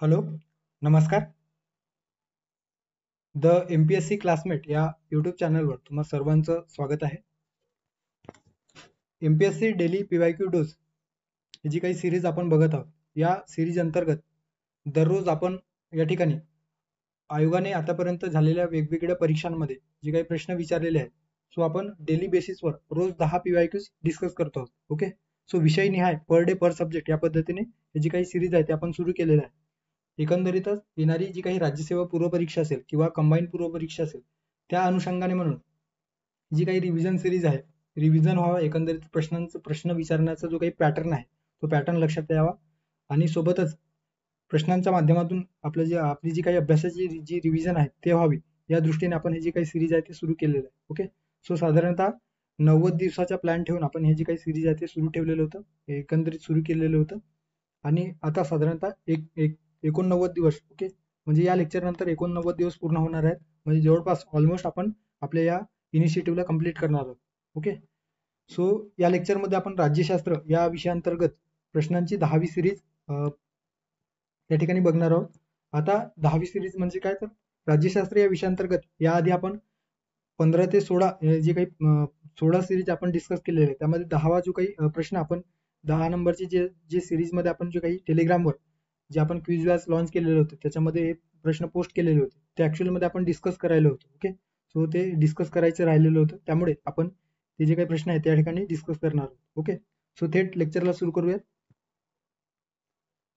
Hello, नमस्कार. The MPSC classmate या YouTube चॅनलवर तुम्हा सर्वांचं स्वागत आहे. MPSC डेली PYQ डोज ही जी काही सिरीज आपण बघत आहोत, या सिरीज अंतर्गत दररोज आपण या ठिकाणी आयोगाने आतापर्यंत झालेल्या वेगवेगळ्या परीक्षांमध्ये जे काही प्रश्न विचारलेले आहेत, सो आपण डेली बेसिसवर रोज 10 PYQs डिस्कस करतो आहोत. ओके, सो विषय निहाय पर डे पर सब्जेक्ट या पद्धतीने ही जी काही सिरीज आहे ते आपण सुरू केलेलं आहे. एकंदरीतच येणारी जी काही राज्यसेवा पूर्व परीक्षा असेल किंवा कंबाईन पूर्व परीक्षा असेल, त्या अनुषंगाने म्हणून जी काही रिव्हिजन सिरीज आहे, रिव्हिजन व्हावं, एकंदरीत प्रश्न विचारण्याचा जो काही पॅटर्न आहे तो पॅटर्न लक्षात यावा आणि सोबतच प्रश्नांच्या माध्यमातून आपली जी काही अभ्यासाची जी रिव्हिजन आहे ते व्हावी, या दृष्टीने आपण हे जी काही सिरीज आहे ते सुरू केलेलं आहे. ओके, सो साधारणतः 90 दिवसाचा प्लॅन ठेवून आपण हे जे काही सिरीज आहे ते सुरू ठेवलेलं होतं, एकंदरीत सुरू केलेलं होतं. आणि आता साधारणतः एक एक 89 दिवस, ओके, म्हणजे या लेक्चर नंतर 89 दिवस पूर्ण होणार आहेत. म्हणजे जवळपास ऑलमोस्ट आपण आपल्या या इनिशिएटिव्हला कम्प्लीट करणार आहोत. ओके, सो या लेक्चरमध्ये आपण राज्यशास्त्र या विषयाअंतर्गत प्रश्नांची 10वी सिरीज या ठिकाणी बघणार आहोत. आता 10वी सिरीज म्हणजे काय, तर राज्यशास्त्र या विषयाअंतर्गत याआधी आपण 15 ते 16 जे काही 16 सिरीज आपण डिस्कस केलेले आहे, त्यामध्ये 10वा जो काही प्रश्न आपण 10 नंबरची जे सिरीजमध्ये आपण जे काही टेलिग्रामवर जे आपण क्विज बॅच लॉन्च केलेले होते, त्याच्यामध्ये हे प्रश्न पोस्ट केलेले होते, ते ऍक्च्युअलमध्ये आपण डिस्कस करायला होतो. ओके, सो ते डिस्कस करायचं राहिलेलं होतं, त्यामुळे आपण ते जे काही प्रश्न आहेत त्या ठिकाणी डिस्कस करणार आहोत. ओके, सो थेट लेक्चरला सुरू करूयात.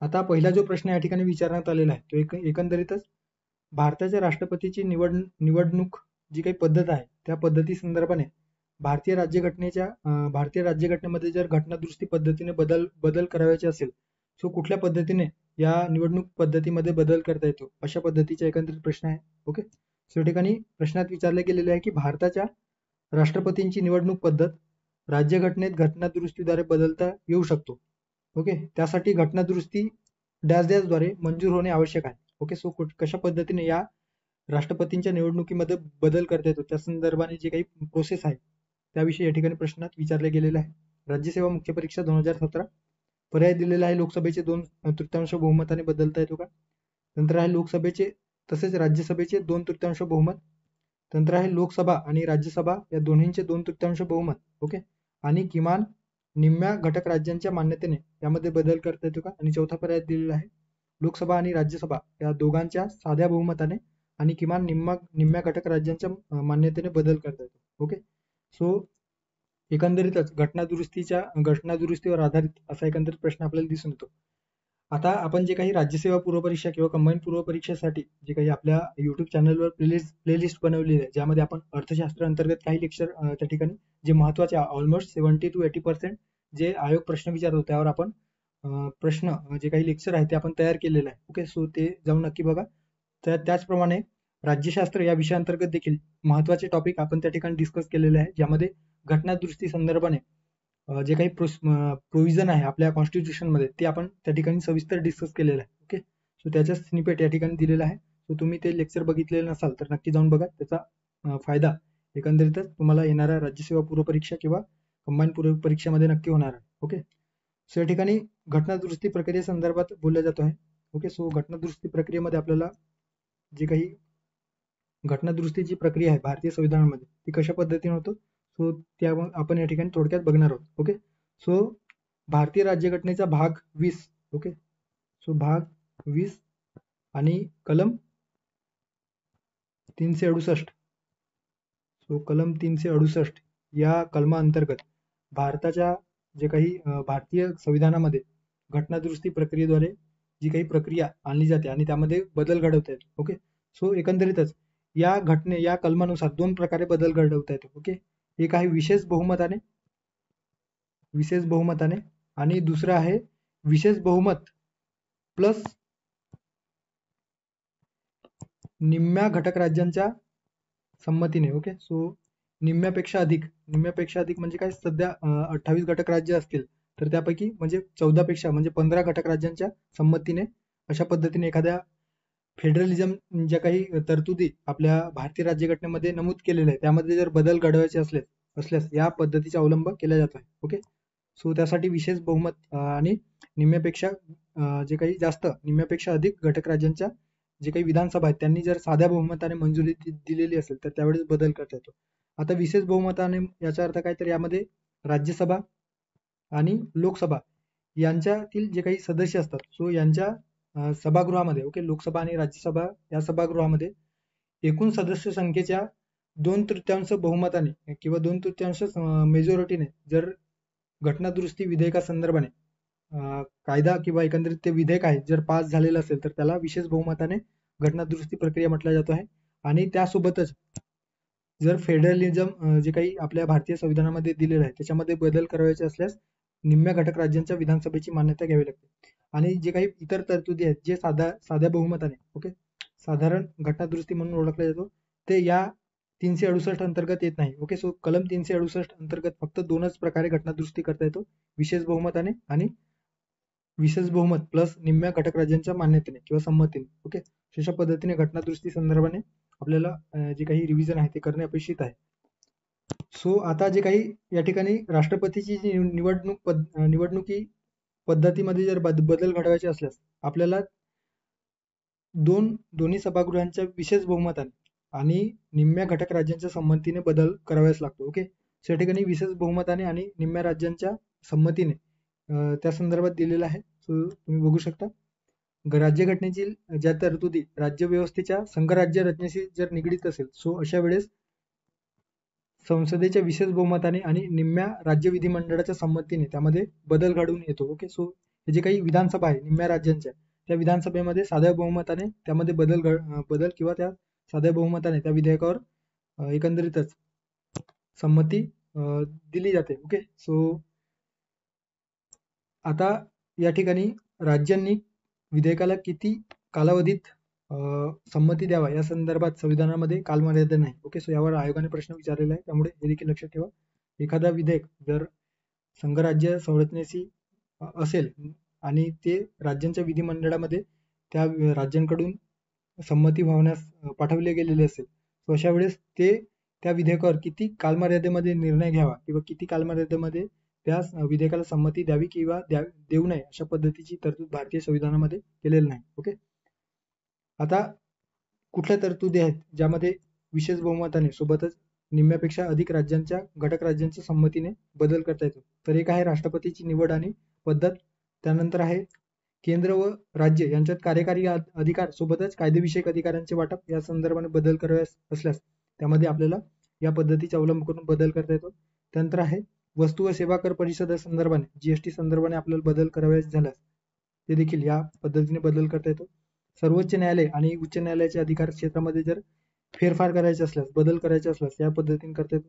आता पहिला जो प्रश्न या ठिकाणी विचारण्यात आलेला आहे तो एकंदरीतच भारताच्या राष्ट्रपतीची निवडणूक जी काही पद्धत आहे त्या पद्धती संदर्भाने भारतीय राज्यघटनेमध्ये जर घटनादुरुस्ती पद्धतीने बदल करायचे असेल, सो कुठल्या पद्धतीने या निवडणूक पद्धतीमध्ये बदल करता येतो, अशा पद्धतीचा एकंदरीत प्रश्न आहे. ओके, सो या ठिकाणी प्रश्नात विचारले गेलेले आहे की भारताच्या राष्ट्रपतींची निवडणूक पद्धत राज्यघटनेत घटनादुरुस्तीद्वारे बदलता येऊ शकतो. ओके, त्यासाठी घटनादुरुस्ती द्वारे मंजूर होणे आवश्यक आहे. ओके, सो कशा पद्धतीने या राष्ट्रपतींच्या निवडणुकीमध्ये बदल करता येतो त्या संदर्भाने जे काही प्रोसेस आहे त्याविषयी या ठिकाणी प्रश्नात विचारले गेलेले आहे. राज्यसेवा मुख्य परीक्षा 2017 पर्याय दिलेला आहे, लोकसभेचे 2/3 बहुमताने बदलता येतो का. नंतर आहे लोकसभेचे तसेच राज्यसभेचे 2/3 बहुमत. नंतर आहे लोकसभा आणि राज्यसभा या दोन्हींचे 2/3 बहुमत. ओके, आणि किमान निम्म्या घटक राज्यांच्या मान्यतेने यामध्ये बदल करता येतो का. आणि चौथा पर्याय दिलेला आहे लोकसभा आणि राज्यसभा या दोघांच्या साध्या बहुमताने आणि किमान निम्म्या घटक राज्यांच्या मान्यतेने बदल करता येतो. ओके, सो एकंदरीतच घटनादुरुस्तीवर आधारित असा एकंदरीत प्रश्न आपल्याला दिसून येतो. आता आपण जे काही राज्यसेवा पूर्व परीक्षा किंवा कंबाईन पूर्व परीक्षेसाठी जे काही आपल्या युट्यूब चॅनलवर प्लेलिस्ट बनवलेली आहे, ज्यामध्ये आपण अर्थशास्त्र अंतर्गत काही लेक्चर त्या ठिकाणी जे महत्वाचे ऑलमोस्ट 70 to 80% जे आयोग प्रश्न विचारतो त्यावर आपण प्रश्न जे काही लेक्चर आहे ते आपण तयार केलेलं आहे. ओके, सो ते जाऊन नक्की बघा. त्याचप्रमाणे राज्यशास्त्र या विषयाअंतर्गत देखील महत्वाचे टॉपिक आपण त्या ठिकाणी डिस्कस केलेले आहे, ज्यामध्ये घटनादुरुस्ती संदर्भाने जे काही प्रोव्हिजन आहे आपल्या कॉन्स्टिट्यूशन मध्ये ते आपण त्या ठिकाणी सविस्तर डिस्कस केलेलं आहे. ओके, सो त्याचा स्निपेट या ठिकाणी दिलेला आहे. सो तुम्ही ते लेक्चर बघितलेलं नसाल तर नक्की जाऊन बघा, त्याचा फायदा एकंदरीतच तुम्हाला येणाऱ्या राज्यसेवा पूर्व परीक्षा किंवा कंबाईन पूर्व परीक्षेमध्ये नक्की होणार आहे. ओके, सो या ठिकाणी घटनादुरुस्ती प्रक्रियेसंदर्भात बोललं जातो आहे. ओके, सो घटनादुरुस्ती प्रक्रियेमध्ये आपल्याला जे काही घटनादुरुस्तीची प्रक्रिया आहे भारतीय संविधानामध्ये ती कशा पद्धतीने होतो, सो त्या आपण या ठिकाणी थोडक्यात बघणार आहोत. ओके, सो भारतीय राज्यघटनेचा भाग 20, ओके, सो भाग 20 आणि कलम 368, सो कलम 368 या कलमाअंतर्गत भारताच्या जे काही भारतीय संविधानामध्ये घटनादुरुस्ती प्रक्रियेद्वारे जी काही प्रक्रिया आणली जाते आणि त्यामध्ये बदल घडवता येतो. ओके, सो एकंदरीतच या कलमानुसार 2 प्रकारे बदल घडवता येतो. ओके, एक आहे विशेष बहुमताने आणि दुसरं आहे विशेष बहुमत प्लस निम्म्या घटक राज्यांच्या संमतीने. ओके, सो निम्म्यापेक्षा अधिक म्हणजे काय, सध्या 28 घटक राज्य असतील तर त्यापैकी म्हणजे 14 पेक्षा म्हणजे 15 घटक राज्यांच्या संमतीने अशा पद्धतीने एखाद्या फेडरलिझम ज्या काही तरतुदी आपल्या भारतीय राज्यघटनेमध्ये नमूद केलेल्या आहे त्यामध्ये जर बदल घडवायचे असल्यास या पद्धतीचा अवलंब केला जातो आहे. ओके, सो त्यासाठी विशेष बहुमत आणि निम्म्यापेक्षा जे काही जास्त निम्म्यापेक्षा अधिक घटक राज्यांच्या जे काही विधानसभा आहेत त्यांनी जर साध्या बहुमताने मंजुरी दिलेली असेल तर त्यावेळेस बदल करता येतो. आता विशेष बहुमताने याचा अर्थ काय, तर यामध्ये राज्यसभा आणि लोकसभा यांच्यातील जे काही सदस्य असतात सो यांच्या सभागृहामध्ये, ओके, लोकसभा आणि राज्यसभा या सभागृहामध्ये एकूण सदस्य संख्येच्या 2/3 बहुमताने किंवा 2/3 मेजॉरिटीने जर घटनादुरुस्ती विधेयकासंदर्भाने कायदा किंवा एकंदरीत ते विधेयक आहे जर पास झालेलं असेल तर त्याला विशेष बहुमताने घटनादुरुस्ती प्रक्रिया म्हटला जातो आहे. आणि त्यासोबतच जर फेडरलिझम जे काही आपल्या भारतीय संविधानामध्ये दिलेलं आहे त्याच्यामध्ये बदल करायचे असल्यास निम्म्या घटक राज्यांच्या विधानसभेची मान्यता घ्यावी लागते. आणि जे काही इतर तरतुदी आहेत जे साध्या बहुमताने, ओके, साधारण घटनादुरुस्ती म्हणून ओळखला जातो, ते या 368 अंतर्गत येत नाही. ओके, सो कलम 368 अंतर्गत फक्त दोनच प्रकारे घटनादुरुस्ती करता येतो, विशेष बहुमताने आणि विशेष बहुमत प्लस निम्म्या घटक राज्यांच्या मान्यतेने किंवा संमतीने. ओके, अशा पद्धतीने घटनादुरुस्ती संदर्भाने आपल्याला जे काही रिव्हिजन आहे ते करणे अपेक्षित आहे. सो आता जे काही या ठिकाणी राष्ट्रपतीची जी निवडणुकी पद्धतीमध्ये जर बदल घडवायचे असल्यास आपल्याला दोन्ही सभागृहांच्या विशेष बहुमताने आणि निम्म्या घटक राज्यांच्या संमतीने बदल करावाच लागतो. ओके, सो या ठिकाणी विशेष बहुमताने आणि निम्म्या राज्यांच्या संमतीने त्या संदर्भात दिलेलं आहे. सो तुम्ही बघू शकता राज्यघटनेतील ज्या तरतुदी राज्यव्यवस्थेच्या संघराज्य रचनेशी जर निगडीत असेल सो अशा वेळेस संसदेच्या विशेष बहुमताने आणि निम्म्या राज्य विधिमंडळाच्या संमतीने त्यामध्ये बदल घडून येतो. ओके, सो हे जे काही विधानसभा आहे निम्म्या राज्यांच्या त्या विधानसभेमध्ये साध्या बहुमताने त्यामध्ये बदल किंवा त्या साध्या बहुमताने त्या विधेयकावर एकंदरीतच संमती दिली जाते. ओके, सो आता या ठिकाणी राज्यांनी विधेयकाला किती कालावधीत संमती द्यावा या संदर्भात संविधानामध्ये कालमर्यादा नाही. ओके, सो यावर आयोगाने प्रश्न विचारलेला आहे, त्यामुळे हे देखील लक्षात ठेवा. एखादा विधेयक जर संघराज्य संरचनेशी असेल आणि ते राज्यांच्या विधिमंडळामध्ये त्या राज्यांकडून संमती व्हावण्यास पाठवले गेलेले असेल तर अशा वेळेस ते त्या विधेयकावर किती कालमर्यादेमध्ये निर्णय घ्यावा किंवा किती कालमर्यादेमध्ये त्या विधेयकाला संमती द्यावी किंवा देऊ नये अशा पद्धतीची तरतूद भारतीय संविधानामध्ये केलेली नाही. ओके, आता कुठल्या तरतुदी आहेत ज्यामध्ये विशेष बहुमताने सोबतच निम्म्यापेक्षा अधिक राज्यांच्या घटक राज्यांच्या संमतीने बदल करता येतो, तर एक आहे राष्ट्रपतीची निवड आणि पद्धत, त्यानंतर आहे केंद्र व राज्य यांच्यात कार्यकारी अधिकार सोबतच कायदेविषयक अधिकारांचे वाटप या संदर्भाने बदल करायचे असल्यास त्यामध्ये आपल्याला या पद्धतीचा अवलंब करून बदल करता येतो. त्यानंतर आहे वस्तू व सेवा कर परिषद संदर्भाने जीएसटी संदर्भाने आपल्याला बदल करायचे झाल्यास ते देखील या पद्धतीने बदल करता येतो. सर्वोच्च न्यायालय आणि उच्च न्यायालयाच्या अधिकार क्षेत्रामध्ये जर फेरफार करायचे असल्यास बदल करायचे असल्यास या पद्धतीने करता येतो.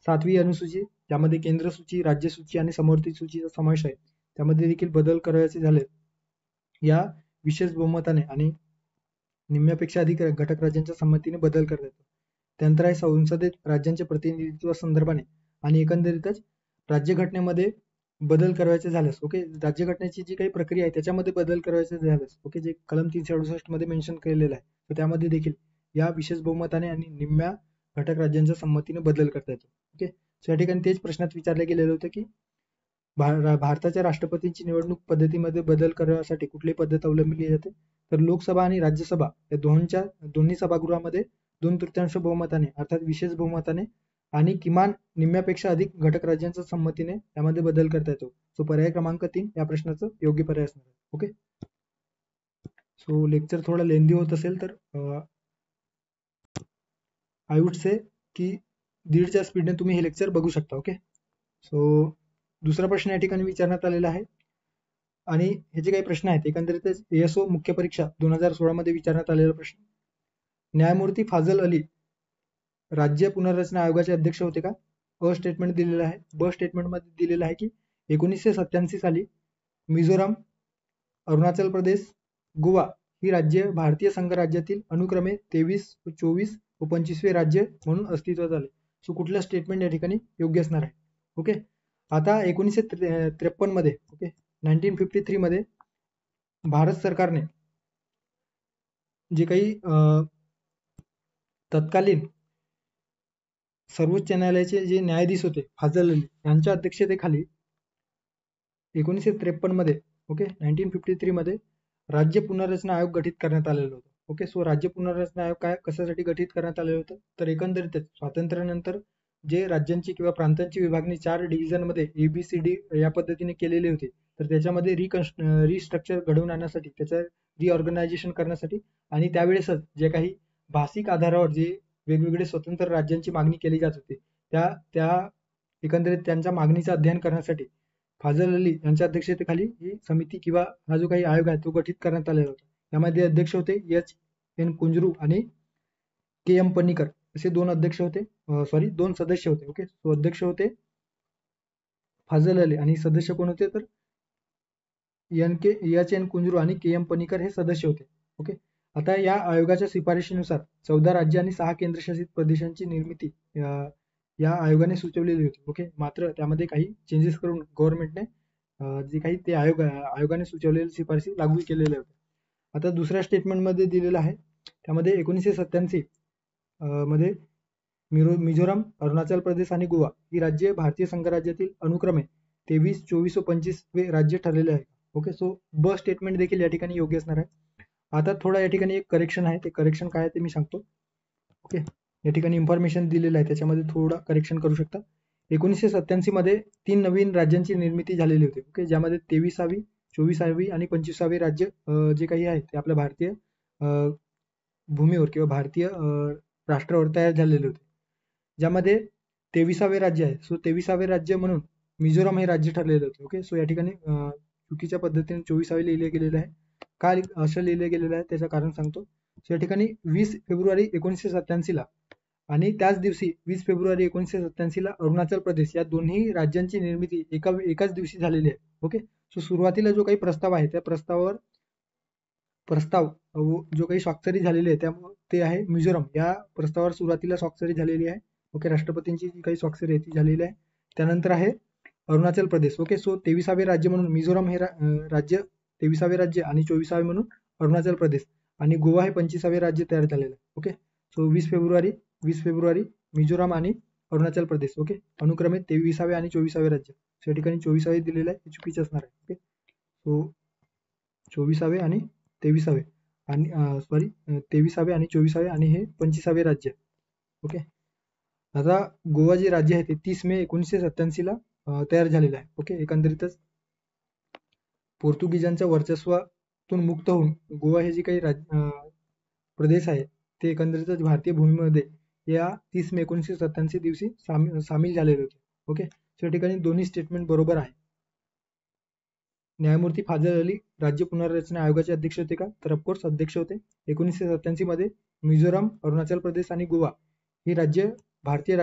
7वी अनुसूची त्यामध्ये केंद्र सूची, राज्य सूची आणि समवर्ती सूचीचा समावेश आहे, त्यामध्ये देखील बदल करायचे झाले या विशेष बहुमताने आणि निम्म्यापेक्षा अधिक घटक राज्यांच्या संमतीने बदल करता येतो. त्यानंतर आहे संसदेत राज्यांच्या प्रतिनिधित्व संदर्भाने आणि एकंदरीतच राज्यघटनेमध्ये बदल करायचे झाल्यास, ओके, राज्यघटनेची जी काही प्रक्रिया आहे त्याच्यामध्ये बदल करायचे झाल्यास, ओके, जे कलम 368 मध्ये मेन्शन केलेलं आहे तर त्यामध्ये देखील या विशेष बहुमताने आणि निम्म्या घटक राज्यांच्या संमतीने बदल करता येतो. ओके, सो या ठिकाणी तेच प्रश्नात विचारले गेलेलं होतं की भारताच्या राष्ट्रपतींची निवडणूक पद्धतीमध्ये बदल करण्यासाठी कुठली पद्धत अवलंबली जाते, तर लोकसभा आणि राज्यसभा या दोन्ही सभागृहामध्ये 2/3 बहुमताने अर्थात विशेष बहुमताने आणि किमान निम्म्यापेक्षा अधिक घटक राज्यांच्या संमतीने त्यामध्ये बदल करता येतो. सो पर्याय क्रमांक 3 या प्रश्नाचं योग्य पर्याय असणार आहे. ओके, सो लेक्चर थोडा लेंदी होत असेल तर आय वुड से की 1.5च्या स्पीडने तुम्ही हे लेक्चर बघू शकता. ओके, सो दुसरा प्रश्न या ठिकाणी विचारण्यात आलेला आहे आणि हे जे काही प्रश्न आहेत एकंदरीतच एएसओ मुख्य परीक्षा 2016 मध्ये विचारण्यात आलेला प्रश्न. न्यायमूर्ती फाजल अली राज्य पुनर्रचना आयोगाचे अध्यक्ष होते का? अ स्टेटमेंट दिलेलं आहे. ब स्टेटमेंट मध्ये दिलेलं आहे की 1987 साली मिझोराम, अरुणाचल प्रदेश, गोवा ही राज्य भारतीय संघराज्यातील अनुक्रमे 23, 24 व 25वे राज्य म्हणून अस्तित्वात आले. सो कुठलं स्टेटमेंट या ठिकाणी योग्य असणार आहे? ओके, आता 1953 मध्ये, ओके, 1953 मध्ये भारत सरकारने जे काही तत्कालीन सर्वोच्च न्यायालयाचे जे न्यायाधीश होते फाजल अली यांच्या अध्यक्षतेखाली 1953 मध्ये, ओके, 1953 मध्ये राज्य पुनर्रचना आयोग गठीत करण्यात आलेलं होतं. ओके, सो राज्य पुनर्रचना आयोग कशासाठी गठीत करण्यात आलेलं होतं, तर एकंदरीतच स्वातंत्र्यानंतर जे राज्यांची किंवा प्रांतांची विभागणी 4 डिव्हिजन मध्ये ABCD या पद्धतीने केलेली होती, तर त्याच्यामध्ये रिस्ट्रक्चर घडवून आणण्यासाठी, त्याचं रिऑर्गनायझेशन करण्यासाठी आणि त्यावेळेसच जे काही भाषिक आधारावर जे वेगवेगळे स्वतंत्र राज्यांची मागणी केली जात होती, त्या एकंदरीत त्यांच्या मागणीचं अध्ययन करण्यासाठी फाजल अली यांच्या अध्यक्षतेखाली ही समिती किंवा हा जो काही आयोग आहे तो गठीत करण्यात आलेला होता. यामध्ये अध्यक्ष होते H.N. कुंजरू आणि K.M. पन्नीकर असे दोन सदस्य होते. ओके, तो अध्यक्ष होते फाजल अली आणि सदस्य कोण होते, तर H.N. कुंजरू आणि K.M. पन्नीकर हे सदस्य होते. ओके, आता या आयोगाच्या शिफारशीनुसार 14 राज्य आणि 6 केंद्रशासित प्रदेशांची निर्मिती या आयोगाने सुचवलेली होती. ओके, मात्र त्यामध्ये काही चेंजेस करून गव्हर्नमेंटने जे काही ते आयोगाने सुचवलेल्या शिफारशी लागू केलेल्या होत्या. आता दुसऱ्या स्टेटमेंटमध्ये दिलेलं आहे, त्यामध्ये 1987 मध्ये मिझोराम, अरुणाचल प्रदेश आणि गोवा ही राज्ये भारतीय संघराज्यातील अनुक्रमे 23, 24 व 25 राज्य ठरलेले आहे. ओके, सो ब स्टेटमेंट देखील या ठिकाणी योग्य असणार आहे. आता थोडा या ठिकाणी एक करेक्शन आहे, ते करेक्शन काय आहे ते मी सांगतो. ओके, या ठिकाणी इन्फॉर्मेशन दिलेलं आहे, त्याच्यामध्ये थोडं करेक्शन करू शकता. 1987 मध्ये 3 नवीन राज्यांची निर्मिती झालेली होती. ओके, ज्यामध्ये 23वी, 24वी आणि 25वे राज्य जे काही आहे ते आपल्या भारतीय भूमीवर किंवा भारतीय राष्ट्रावर तयार झालेले होते. ज्यामध्ये 23वे राज्य आहे, सो 23वे राज्य म्हणून मिझोराम हे राज्य ठरलेले होते. ओके, सो या ठिकाणी चुकीच्या पद्धतीने 24वे लिहिले गेलेले आहे. का असं लिहिलं गेलेलं आहे त्याचं कारण सांगतो. सो या ठिकाणी 20 फेब्रुवारी 1987 ला आणि त्याच दिवशी 20 फेब्रुवारी 1987 ला अरुणाचल प्रदेश या दोन्ही राज्यांची निर्मिती एकाच दिवशी झालेली आहे. ओके, सो सुरुवातीला जो काही प्रस्ताव आहे त्या प्रस्ताव जो काही स्वाक्षरी झालेली आहे त्यामुळे ते आहे मिझोराम या प्रस्तावावर सुरुवातीला स्वाक्षरी झालेली आहे. ओके, राष्ट्रपतींची जी काही स्वाक्षरी आहे ती झालेली आहे. त्यानंतर आहे अरुणाचल प्रदेश. ओके, सो 23वे राज्य म्हणून मिझोराम हे राज्य 23वे राज्य आणि 24वे म्हणून अरुणाचल प्रदेश आणि गोवा हे 25वे राज्य तयार झालेलं आहे. ओके, सो 20 फेब्रुवारी मिझोराम आणि अरुणाचल प्रदेश. ओके, अनुक्रमे 23वे आणि 24वे राज्य. या ठिकाणी 24वे दिलेलं आहे, हे चुकीचं असणार आहे. ओके, सो 24वे आणि 23वे आणि 23वे आणि 24वे आणि हे 25वे राज्य. ओके, आता गोवा जे राज्य आहे ते 30 मे 1987 ला तयार झालेलं आहे. ओके, एकंदरीतच पोर्तुगीजांच्या वर्चस्वातून मुक्त होऊन गोवा हे जे काही प्रदेश आहे ते एकंदरीतच भारतीय भूमीमध्ये या 30 मे 1987 दिवशी सामील झालेले होते. ओके, या ठिकाणी दोन्ही स्टेटमेंट बरोबर आहे. न्यायमूर्ती फाजल अली राज्य पुनर्रचना आयोगाचे अध्यक्ष होते का, तर ऑफकोर्स अध्यक्ष होते. 1987 मध्ये मिझोराम, अरुणाचल प्रदेश आणि गोवा ही राज्य भारतीय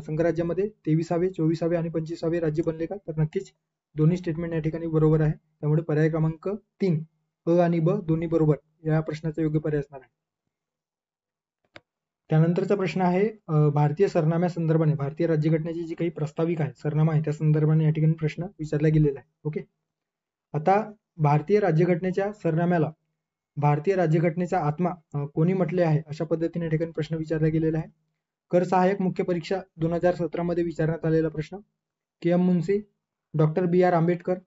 संघराज्यामध्ये 23वे, 24वे आणि 25वे राज्य बनले का, तर नक्कीच दोन्ही स्टेटमेंट या ठिकाणी बरोबर आहे. त्यामुळे पर्याय क्रमांक 3 अ आणि ब दोन्ही बरोबर या प्रश्नाचा योग्य पर्याय असणार आहे. त्यानंतरचा प्रश्न आहे भारतीय सरनाम्या संदर्भाने भारतीय राज्यघटनेची जी काही प्रास्ताविक आहे सरनामा आहे त्या संदर्भाने या ठिकाणी प्रश्न विचारला गेलेला आहे. ओके, आता भारतीय राज्यघटनेच्या सरनाम्याला भारतीय राज्यघटनेचा आत्मा कोणी म्हटले आहे अशा पद्धतीने या ठिकाणी प्रश्न विचारला गेलेला आहे. कर सहाय्यक मुख्य परीक्षा 2017 मध्ये विचारण्यात आलेला प्रश्न. K.M. Munshi, doctor B.R. Ambedkar,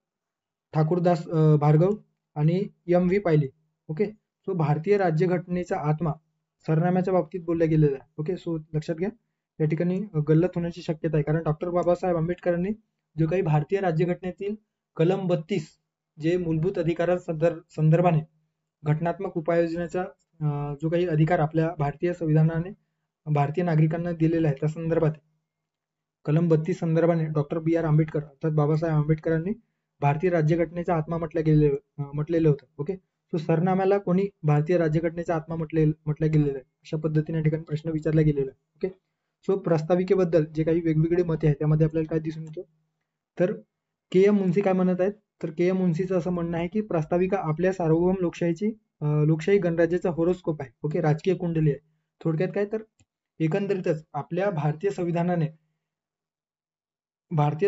Thakurdas Bhargava आणि M.V. पायली. ओके, सो भारतीय राज्यघटनेचा आत्मा सरनाम्याच्या बाबतीत बोलला गेलेला आहे. ओके, सो लक्षात घ्या या ठिकाणी गल्लत होण्याची शक्यता आहे, कारण डॉक्टर बाबासाहेब आंबेडकरांनी जो काही भारतीय राज्यघटनेतील कलम 32 जे मूलभूत अधिकारांसंदर्भाने घटनात्मक उपाययोजनेचा जो काही अधिकार आपल्या भारतीय संविधानाने भारतीय नागरिकांना दिलेला आहे त्या संदर्भात कलम 32 संदर्भाने डॉक्टर B.R. आंबेडकर अर्थात बाबासाहेब आंबेडकरांनी भारतीय राज्यघटनेचा आत्मा म्हटलेलं होतं. ओके, सो सरनाम्याला कोणी भारतीय राज्यघटनेचा आत्मा म्हटलं गेलेलं आहे अशा पद्धतीने या ठिकाणी प्रश्न विचारला गेलेला आहे. ओके, सो प्रास्ताविकेबद्दल जे काही वेगवेगळे मते आहेत त्यामध्ये आपल्याला काय दिसून येतं, तर K.M. मुन्सी काय म्हणत आहेत, तर K.M. मुन्सीचं असं म्हणणं आहे की प्रास्ताविका आपल्या सार्वभौम लोकशाही गणराज्याचा होरोस्कोप आहे. ओके, राजकीय कुंडली आहे. थोडक्यात काय, तर एकंदरीतच आपल्या भारतीय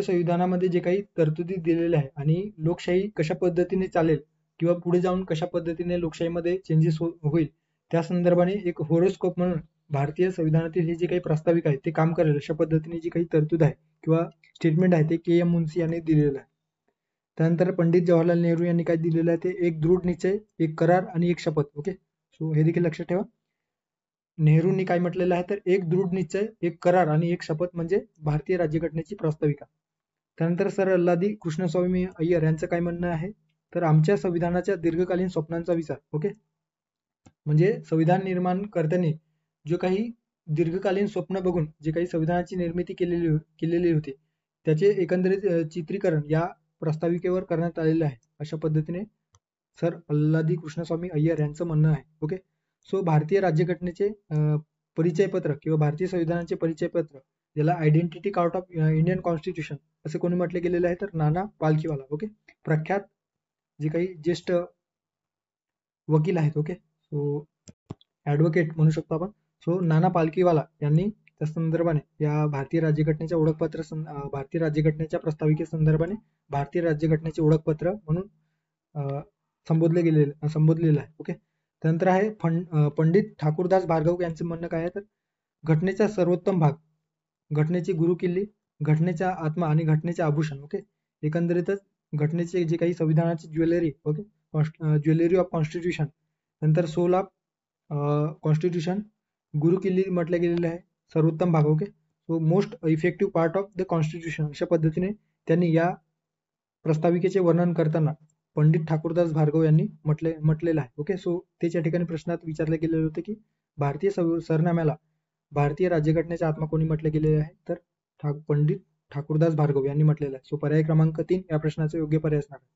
संविधानामध्ये जे काही तरतुदी दिलेल्या आहे आणि लोकशाही कशा पद्धतीने चालेल किंवा पुढे जाऊन कशा पद्धतीने लोकशाहीमध्ये चेंजेस होईल त्या संदर्भाने एक होरोस्कोप म्हणून भारतीय संविधानातील हे जे काही प्रास्ताविक आहे ते काम करेल अशा पद्धतीने जी काही तरतूद आहे किंवा स्टेटमेंट आहे ते K.M. मुन्सी यांनी दिलेलं आहे. त्यानंतर पंडित जवाहरलाल नेहरू यांनी काय दिलेलं आहे ते एक दृढ निश्चय, एक करार आणि एक शपथ. ओके, सो हे देखील लक्षात ठेवा. नेहरूंनी काय म्हटलेलं आहे तर एक दृढ निश्चय, एक करार आणि एक शपथ म्हणजे भारतीय राज्यघटनेची प्रास्ताविका. त्यानंतर सर अल्लादी कृष्णस्वामी अय्यर यांचं काय म्हणणं आहे तर आमच्या संविधानाच्या दीर्घकालीन स्वप्नांचा विचार. ओके, म्हणजे संविधान निर्माण करताना जो काही दीर्घकालीन स्वप्न बघून जे काही संविधानाची निर्मिती केलेली होती त्याचे एकंदरीत चित्रीकरण या प्रस्ताविकेवर करण्यात आलेलं आहे, अशा पद्धतीने सर अल्लादी कृष्णस्वामी अय्यर यांचं म्हणणं आहे. ओके, सो भारतीय राज्यघटनेचे परिचयपत्र किंवा भारतीय संविधानाचे परिचयपत्र ज्याला identity card of Indian constitution असे कोणी म्हटले गेलेले आहे तर नाना पालखीवाला. ओके, प्रख्यात जे काही ज्येष्ठ वकील आहेत. ओके, सो ऍडव्होकेट म्हणू शकतो आपण. सो नाना पालखीवाला यांनी त्या संदर्भाने या भारतीय राज्यघटनेच्या ओळखपत्र भारतीय राज्यघटनेच्या प्रस्ताविके संदर्भाने भारतीय राज्यघटनेचे ओळखपत्र म्हणून संबोधलेलं आहे. ओके, त्यानंतर आहे पंडित ठाकूरदास भार्गव यांचं म्हणणं काय आहे तर घटनेचा सर्वोत्तम भाग, घटनेची गुरुकिल्ली, घटनेचा आत्मा आणि घटनेचे आभूषण. ओके, एकंदरीतच घटनेचे जे काही संविधानाची jewellery. Okay, jewellery of constitution, नंतर सोल ऑफ कॉन्स्टिट्यूशन, गुरुकिल्ली म्हटलं गेलेलं आहे, सर्वोत्तम भाग. Okay, so most effective part of the constitution अशा पद्धतीने त्यांनी या प्रस्ताविकेचे वर्णन करताना पंडित ठाकूरदास भार्गव यांनी म्हटलेलं आहे. ओके, सो त्याच्या ठिकाणी प्रश्नात विचारले गेलेले होते की भारतीय सरनाम्याला भारतीय राज्यघटनेचा आत्मा कोणी म्हटले गेलेले आहे तर पंडित ठाकूरदास भार्गव यांनी म्हटलेलं आहे. सो पर्याय क्रमांक 3 या प्रश्नाचा योग्य पर्याय असणार आहे.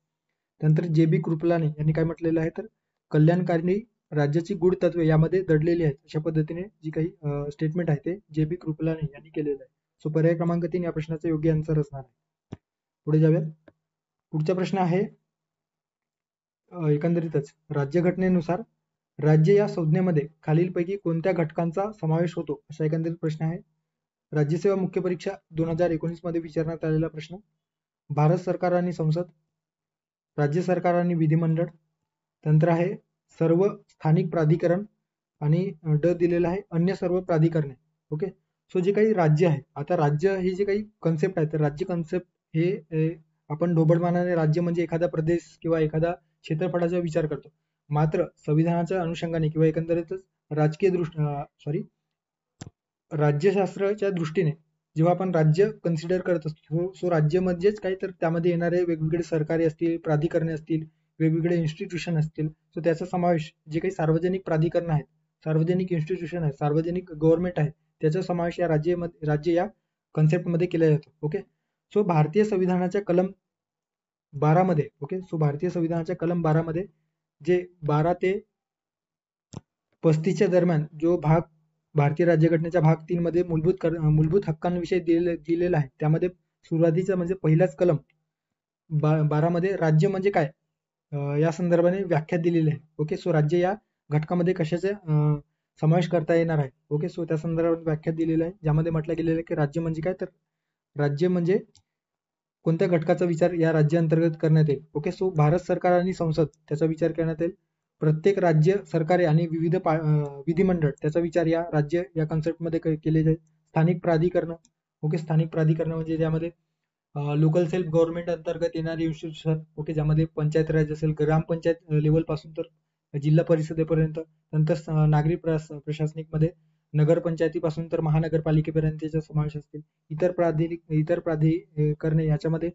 त्यानंतर JB कृपलानी यांनी काय म्हटलेलं आहे तर कल्याणकारी राज्याची गूढ तत्वे यामध्ये दडलेली आहेत, अशा पद्धतीने जी काही स्टेटमेंट आहे ते JB कृपलानी यांनी केलेलं आहे. सो पर्याय क्रमांक 3 या प्रश्नाचा योग्य आन्सर असणार आहे. पुढे जाऊयात. पुढचा प्रश्न आहे एकंदरीतच राज्यघटनेनुसार राज्य या संज्ञेमध्ये खालीलपैकी कोणत्या घटकांचा समावेश होतो, असा एकंदरीत प्रश्न आहे. राज्यसेवा मुख्य परीक्षा 2019 मध्ये विचारण्यात आलेला प्रश्न. भारत सरकार आणि संसद, राज्य सरकार आणि विधिमंडळ, तंत्र आहे सर्व स्थानिक प्राधिकरण आणि ड दिलेला आहे अन्य सर्व प्राधिकरणे. ओके, सो जे काही राज्य आहे, आता राज्य ही जे काही कन्सेप्ट आहे तर राज्य कन्सेप्ट हे आपण ढोबळमानाने राज्य म्हणजे एखादा प्रदेश किंवा एखादा क्षेत्रफळाचा विचार करतो. मात्र संविधानाच्या अनुषंगाने किंवा एकंदरीतच राज्यशास्त्राच्या दृष्टीने जेव्हा आपण राज्य कन्सिडर करत असतो, सो राज्य म्हणजेच काय तर त्यामध्ये येणारे वेगवेगळे सरकारी असतील, प्राधिकरणे असतील, वेगवेगळे इन्स्टिट्यूशन असतील, सो त्याचा समावेश जे काही सार्वजनिक प्राधिकरण आहेत, सार्वजनिक इन्स्टिट्यूशन आहे, सार्वजनिक गव्हर्नमेंट आहे, त्याचा समावेश या राज्य या कन्सेप्टमध्ये केला जातो. ओके, सो भारतीय संविधानाच्या कलम 12 मध्ये. ओके, सो भारतीय संविधानाच्या कलम 12 मध्ये जे 12 ते 35 दरम्यान जो भाग भारतीय राज्यघटनेच्या भाग 3 मध्ये मूलभूत हक्कांविषयी दिलेला आहे, त्यामध्ये सुरुवातीचा म्हणजे पहिलाच कलम 12 मध्ये राज्य म्हणजे काय या संदर्भाने व्याख्या दिलेली आहे. ओके, सो राज्य या घटकामध्ये कशाचे समावेश करता येणार आहे. ओके, सो त्या संदर्भात व्याख्या दिलेली आहे, ज्यामध्ये म्हटलं गेलेलं आहे की राज्य म्हणजे काय तर राज्य म्हणजे कोणत्या घटकाचा विचार या राज्य अंतर्गत करण्यात येईल. ओके, सो भारत सरकार आणि संसद त्याचा विचार करण्यात येईल. प्रत्येक राज्य सरकारे आणि विविध विधिमंडळ त्याचा विचार या राज्य या कन्सेप्टमध्ये केले जाईल. स्थानिक प्राधिकरण. ओके, स्थानिक प्राधिकरण म्हणजे ज्यामध्ये लोकल सेल्फ गव्हर्नमेंट अंतर्गत येणारी इन्स्टिट्यूशन. ओके, ज्यामध्ये पंचायत राज असेल, ग्रामपंचायत लेवल पासून तर जिल्हा परिषदेपर्यंत, नंतर नागरी प्रशासनिक मध्ये नगरपंचायतीपासून तर महानगरपालिकेपर्यंतचा समावेश असतील. इतर प्राधिकरणे याच्यामध्ये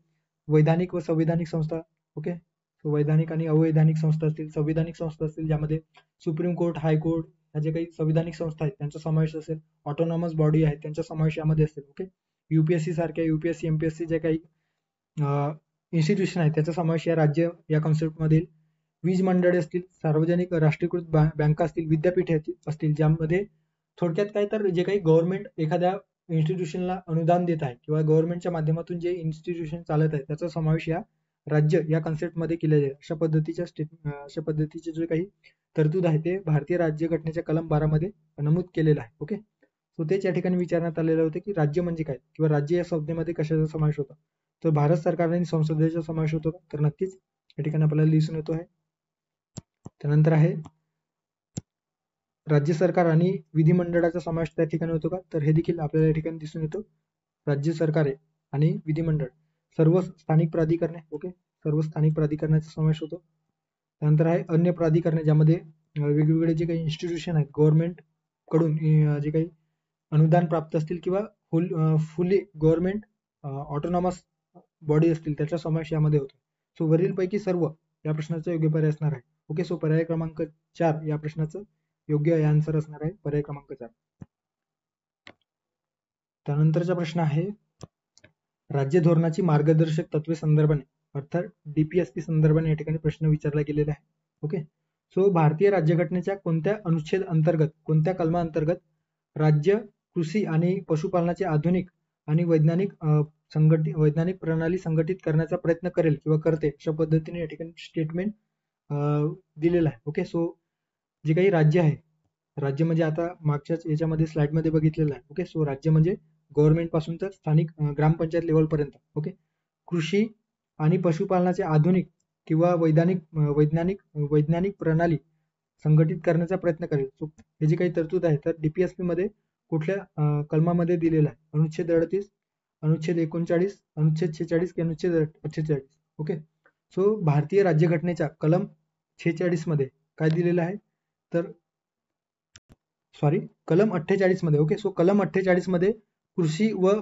वैधानिक व संवैधानिक संस्था. ओके, वैधानिक आणि अवैधानिक संस्था असतील, संविधानिक संस्था असतील, ज्यामध्ये सुप्रीम कोर्ट, हायकोर्ट ह्या जे काही संविधानिक संस्था आहेत त्यांचा समावेश असेल. ऑटोनॉमस बॉडी आहेत त्यांचा समावेश यामध्ये असेल. ओके, UPSC सारख्या UPSC MPSC जे काही इन्स्टिट्यूशन आहेत त्याचा समावेश या राज्य या कॉन्सेप्ट मधील. वीज मंडळे असतील, सार्वजनिक राष्ट्रीयकृत बँका असतील, विद्यापीठे असतील, ज्यामध्ये थोडक्यात काय तर जे काही गव्हर्नमेंट एखाद्या इन्स्टिट्यूशनला अनुदान देत आहे किंवा गव्हर्नमेंटच्या माध्यमातून जे इन्स्टिट्यूशन चालत आहे त्याचा समावेश या राज्य या कन्सेप्ट मध्ये केले जाईल. अशा पद्धतीचे जे काही तरतूद आहे ते भारतीय राज्यघटनेच्या कलम 12 मध्ये नमूद केलेलं आहे. ओके, सो तेच या ठिकाणी विचारण्यात आलेलं होतं की राज्य म्हणजे काय किंवा राज्य या संज्ञेमध्ये कशाचा समावेश होता, तर भारत सरकार आणि संसदेचा समावेश होतो. तर नक्कीच या ठिकाणी आपल्याला दिसून येतो आहे. त्यानंतर आहे राज्य सरकार आणि विधिमंडळाचा समावेश त्या ठिकाणी होतो का, तर हे देखील आपल्याला या ठिकाणी दिसून येतो. राज्य सरकार आणि विधिमंडळ, सर्व स्थानिक प्राधिकरणे. ओके, सर्व स्थानिक प्राधिकरणाचा समावेश होतो. त्यानंतर आहे अन्य प्राधिकरणे, ज्यामध्ये वेगवेगळे जे काही इन्स्टिट्यूशन आहेत गव्हर्नमेंट कडून जे काही अनुदान प्राप्त असतील किंवा फुली गव्हर्नमेंट ऑटोनॉमस बॉडी असतील त्याचा समावेश यामध्ये होतो. सो वरीलपैकी सर्व या प्रश्नाचा योग्य पर्याय असणार आहे. ओके, सो पर्याय क्रमांक 4 या प्रश्नाचं योग्य आन्सर असणार आहे, पर्याय क्रमांक 4. त्यानंतरचा प्रश्न आहे राज्य धोरणाची मार्गदर्शक तत्वे संदर्भाने अर्थात DPSP संदर्भाने या ठिकाणी प्रश्न विचारला गेलेला आहे. ओके, सो भारतीय राज्यघटनेच्या कोणत्या अनुच्छेद अंतर्गत, कोणत्या कलमा अंतर्गत राज्य कृषी आणि पशुपालनाचे आधुनिक आणि वैज्ञानिक प्रणाली संघटित करण्याचा प्रयत्न करेल किंवा करते अशा पद्धतीने या ठिकाणी स्टेटमेंट दिलेलं आहे. ओके, सो जे काही राज्य आहे, राज्य म्हणजे आता मागच्याच याच्यामध्ये स्लाइडमध्ये बघितलेलं आहे. ओके, सो राज्य म्हणजे गव्हर्नमेंट पासून तर स्थानिक ग्रामपंचायत लेवल पर्यंत. ओके, कृषी आणि पशुपालनाचे आधुनिक किंवा वैज्ञानिक प्रणाली संघटित करण्याचा प्रयत्न करेल. सो हे जी काही तरतूद आहे तर DPSP मध्ये कुठल्या कलमामध्ये दिलेला आहे? अनुच्छेद 38, अनुच्छेद 39, अनुच्छेद 46 की अनुच्छेद 48. ओके, सो भारतीय राज्यघटनेच्या कलम 46 मध्ये काय दिलेलं आहे तर कलम 48 मध्ये. ओके, सो कलम 48 मध्ये कृषी व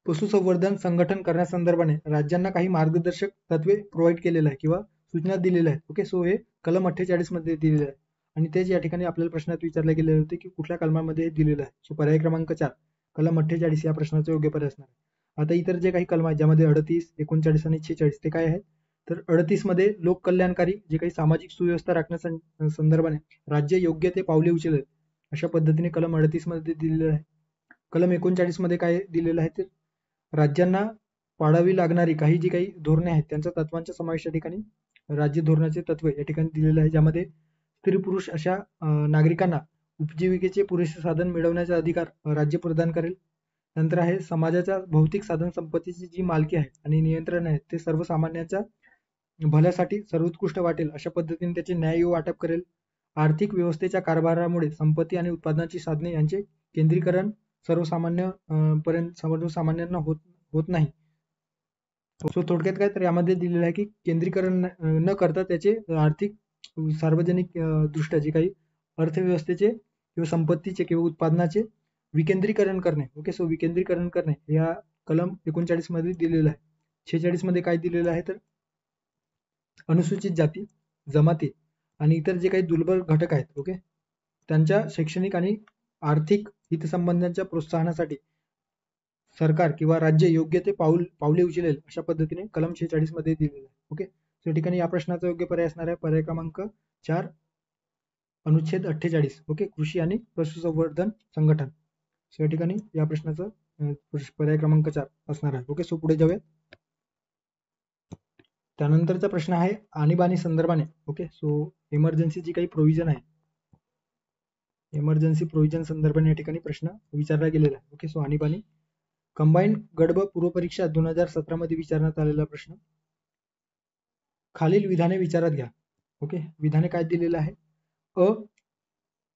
पशुसंवर्धन संघटन करण्यासंदर्भाने राज्यांना काही मार्गदर्शक तत्वे प्रोव्हाइड केलेलं आहे किंवा सूचना दिलेल्या आहेत. ओके, सो हे कलम 48 मध्ये दिलेलं आहे आणि तेच या ठिकाणी आपल्याला प्रश्नात विचारले गेलेले होते की कुठल्या कलमामध्ये दिलेलं आहे. सो पर्याय क्रमांक 4 कलम 48 या प्रश्नाचं योग्य पर्याय असणार आहे. आता इतर जे काही कलम आहेत ज्यामध्ये 38, 39 आणि 46 ते काय आहेत तर 38 मध्ये लोक कल्याणकारी जे काही सामाजिक सुव्यवस्था राखण्या संदर्भाने राज्य योग्य ते पावले उचलेल अशा पद्धतीने कलम 38 मध्ये दिलेलं आहे. कलम 39 मध्ये काय दिलेलं आहे तर राज्यांना पाळावी लागणारी काही जी काही धोरणे आहेत त्यांच्या तत्वांचा समावेश या ठिकाणी राज्य धोरणाचे तत्वे या ठिकाणी दिलेलं आहे, ज्यामध्ये स्त्री पुरुष अशा नागरिकांना उपजीविकेचे पुरेसे साधन मिळवण्याचा अधिकार राज्य प्रदान करेल. नंतर आहे समाजाच्या भौतिक साधन संपत्तीची जी मालकी आहे आणि नियंत्रण आहे ते सर्वसामान्यांच्या भल्यासाठी सर्वोत्कृष्ट वाटेल अशा पद्धतीने त्याचे न्याय्य वाटप करेल. आर्थिक व्यवस्थेच्या कारभारामुळे संपत्ती आणि उत्पादनाची साधने यांचे केंद्रीकरण सर्वसामान्यांना होत नाही. सो थोडक्यात काय तर यामध्ये दिलेलं आहे की केंद्रीकरण न करता त्याचे आर्थिक सार्वजनिक दृष्ट्या जे काही अर्थव्यवस्थेचे किंवा संपत्तीचे किंवा उत्पादनाचे विकेंद्रीकरण करणे. ओके, सो विकेंद्रीकरण करणे या कलम 39 मध्ये दिलेलं आहे. 46 मध्ये काय दिलेलं आहे तर अनुसूचित जाती, जमाती आणि इतर जे काही दुर्बल घटक आहेत ओके त्यांच्या शैक्षणिक आणि आर्थिक हितसंबंधांच्या प्रोत्साहनासाठी सरकार किंवा राज्य योग्य ते पावले उचलेल अशा पद्धतीने कलम 46 मध्ये दिलेलं आहे. ओके, या ठिकाणी या प्रश्नाचा योग्य पर्याय असणार आहे पर्याय क्रमांक 4 अनुच्छेद 48. ओके, कृषी आणि पशुसंवर्धन संघटन. या ठिकाणी या प्रश्नाचं पर्याय क्रमांक 4 असणार आहे. ओके, सो पुढे जाऊया. त्यानंतरचा प्रश्न आहे आणीबाणी संदर्भाने. ओके, सो इमर्जन्सी जी काही प्रोव्हिजन आहे, इमर्जन्सी प्रोव्हिजन संदर्भाने या ठिकाणी प्रश्न विचारला गेलेला आहे. ओके, सो आणीबाणी कंबाईंड गट ब पूर्व परीक्षा 2017 मध्ये विचारण्यात आलेला प्रश्न. खालील विधाने विचारात घ्या. ओके, विधाने काय दिलेलं आहे?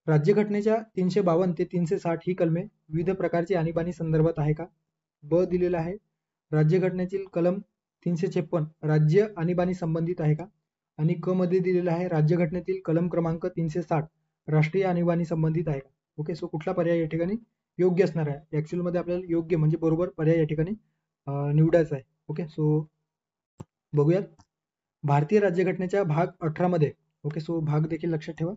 राज्यघटनेच्या 352 ते 360 ही कलमे विविध प्रकारची आणीबाणी संदर्भात आहे का? ब दिलेला आहे राज्यघटनेतील कलम 356 राज्य आणीबाणी संबंधित आहे का? आणि क मध्ये दिलेला आहे राज्यघटनेतील कलम क्रमांक 360 राष्ट्रीय आणीबाणी संबंधित आहे का? ओके, सो कुठला पर्याय या ठिकाणी योग्य असणार आहे? ऍक्च्युअल मध्ये आपल्याला योग्य म्हणजे बरोबर पर्याय या ठिकाणी निवडायचा आहे. ओके, सो बघूयात. भारतीय राज्यघटनेच्या भाग 18 मध्ये ओके, सो भाग देखील लक्षात ठेवा.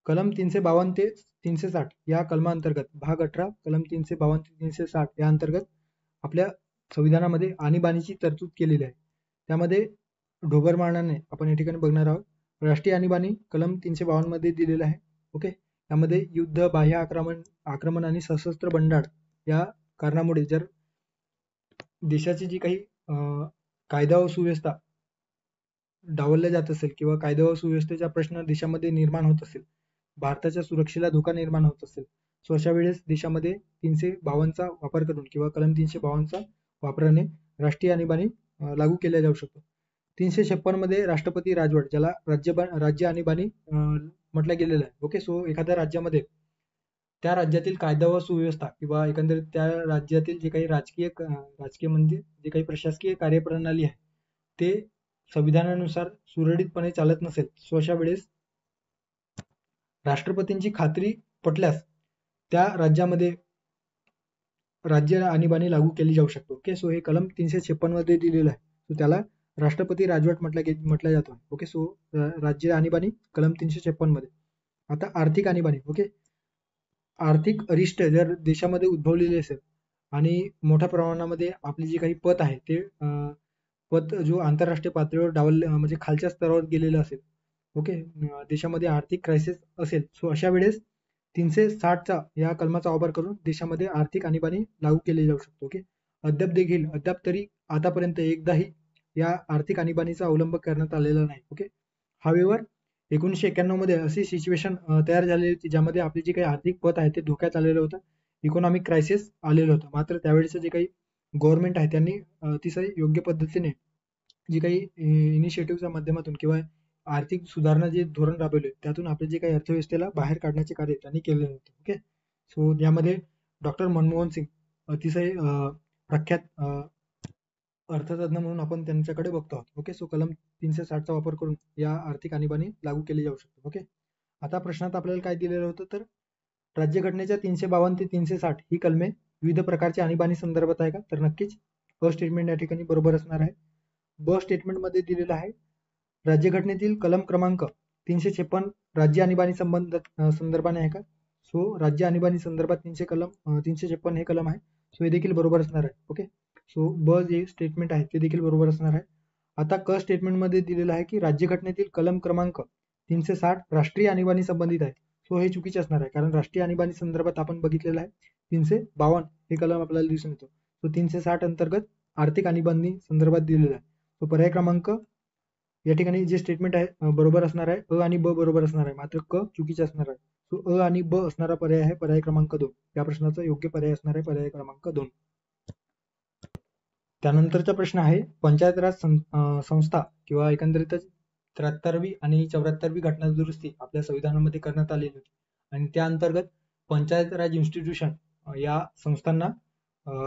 कलम 352 ते 360 या कलमांतर्गत भाग 18 कलम 352 ते 360 या अंतर्गत आपल्या संविधानामध्ये आणीबाणीची तरतूद केलेली आहे. त्यामध्ये ढोबळ मानाने आपण या ठिकाणी बघणार आहोत. राष्ट्रीय आणीबाणी कलम 352 मध्ये दिलेलं आहे. ओके, त्यामध्ये युद्ध, बाह्य आक्रमण आणि सशस्त्र बंडाळ या कारणामुळे जर देशाची जी काही कायदा व सुव्यवस्था डावलल्या जात असेल किंवा कायदा व सुव्यवस्थेचा प्रश्न देशामध्ये निर्माण होत असेल, भारताच्या सुरक्षेला धोका निर्माण होत असेल, सो अशा वेळेस देशामध्ये 352 चा वापर करून किंवा कलम 352 चा वापराने राष्ट्रीय आणीबाणी लागू केल्या जाऊ शकतो. 356 मध्ये राष्ट्रपती राजवट ज्याला राज्य आणीबाणी म्हटलं गेलेलं आहे. ओके, सो एखाद्या राज्यामध्ये त्या राज्यातील कायदा व सुव्यवस्था किंवा एकंदरीत त्या राज्यातील जे काही राजकीय म्हणजे जे काही प्रशासकीय कार्यप्रणाली आहे ते संविधानानुसार सुरळीतपणे चालत नसेल सो अशा वेळेस राष्ट्रपतींची खात्री पटल्यास त्या राज्यामध्ये राज्य आणीबाणी लागू केली जाऊ शकतो. ओके, सो हे कलम 356 मध्ये दिलेलं आहे. सो त्याला राष्ट्रपती राजवट म्हटलं जातं. ओके, सो राज्य आणीबाणी कलम 356 मध्ये. आता आर्थिक आणीबाणी. ओके, आर्थिक अरिष्ट जर देशामध्ये उद्भवलेली असेल आणि मोठ्या प्रमाणामध्ये आपली जी काही पत आहे ते पत जो आंतरराष्ट्रीय पातळीवर म्हणजे खालच्या स्तरावर गेलेलं असेल. ओके, देशामध्ये आर्थिक क्रायसिस असेल सो अशा वेळेस 360चा या कलमाचा वापर करून देशामध्ये आर्थिक आणीबाणी लागू केली जाऊ शकतो. ओके, अद्याप तरी आतापर्यंत एकदाही या आर्थिक आणीबाणीचा अवलंब करण्यात आलेला नाही. ओके, हावेवर 1991 मध्ये अशी सिच्युएशन तयार झालेली होती ज्यामध्ये आपली जी काही आर्थिक पत आहे ते धोक्यात आलेलं होतं. इकॉनॉमिक क्रायसिस आलेलं होतं. मात्र त्यावेळेचं जे काही गव्हर्नमेंट आहे त्यांनी अतिशय योग्य पद्धतीने जी काही इनिशिएटिव्हच्या माध्यमातून किंवा आर्थिक सुधारणा जे धोरण राबवले त्यातून आपल्या जे काही अर्थव्यवस्थेला बाहेर काढण्याचे कार्य त्यांनी केले होते. ओके, सो यामध्ये डॉक्टर मनमोहन सिंग अतिशय प्रख्यात अर्थतज्ञ म्हणून आपण त्यांच्याकडे बघतो आहोत. ओके, सो कलम 360चा वापर करून या आर्थिक आणीबाणी लागू केली जाऊ शकते. ओके, आता प्रश्नात आपल्याला काय दिलेलं होतं तर राज्यघटनेच्या 352 ते 360 ही कलमे विविध प्रकारच्या आणीबाणी संदर्भात आहे का, तर नक्कीच ब स्टेटमेंट या ठिकाणी बरोबर असणार आहे. ब स्टेटमेंट मध्ये दिलेलं आहे राज्यघटनेतील कलम क्रमांक 356 राज्य आणीबाणी संदर्भाने आहे का, सो राज्य आणीबाणी संदर्भात 356 हे कलम आहे. सो हे देखील बरोबर असणार आहे. ओके, सो ब जे स्टेटमेंट आहे ते देखील बरोबर असणार आहे. आता क स्टेटमेंट मध्ये दिलेलं आहे की राज्यघटनेतील कलम क्रमांक 360 राष्ट्रीय आणीबाणी संबंधित आहे. सो हे चुकीचे असणार आहे कारण राष्ट्रीय आणीबाणी संदर्भात आपण बघितलेलं आहे 352 हे कलम आपल्याला दिसून येतो. सो 360 अंतर्गत आर्थिक आणीबाणी संदर्भात दिलेलं आहे. सो पर्याय क्रमांक या ठिकाणी जे स्टेटमेंट आहे बरोबर असणार आहे. अ आणि ब बरोबर असणार आहे मात्र क चुकीचे असणार आहे. सो अ आणि ब असणारा पर्याय आहे पर्याय क्रमांक 2. या प्रश्नाचा योग्य पर्याय असणार आहे पर्याय क्रमांक 2. त्यानंतरचा प्रश्न आहे पंचायत राज संस्था किंवा एकंदरीतच 73वी आणि 74वी घटना दुरुस्ती आपल्या संविधानामध्ये करण्यात आलेली होती आणि त्या अंतर्गत पंचायत राज इन्स्टिट्यूशन या संस्थांना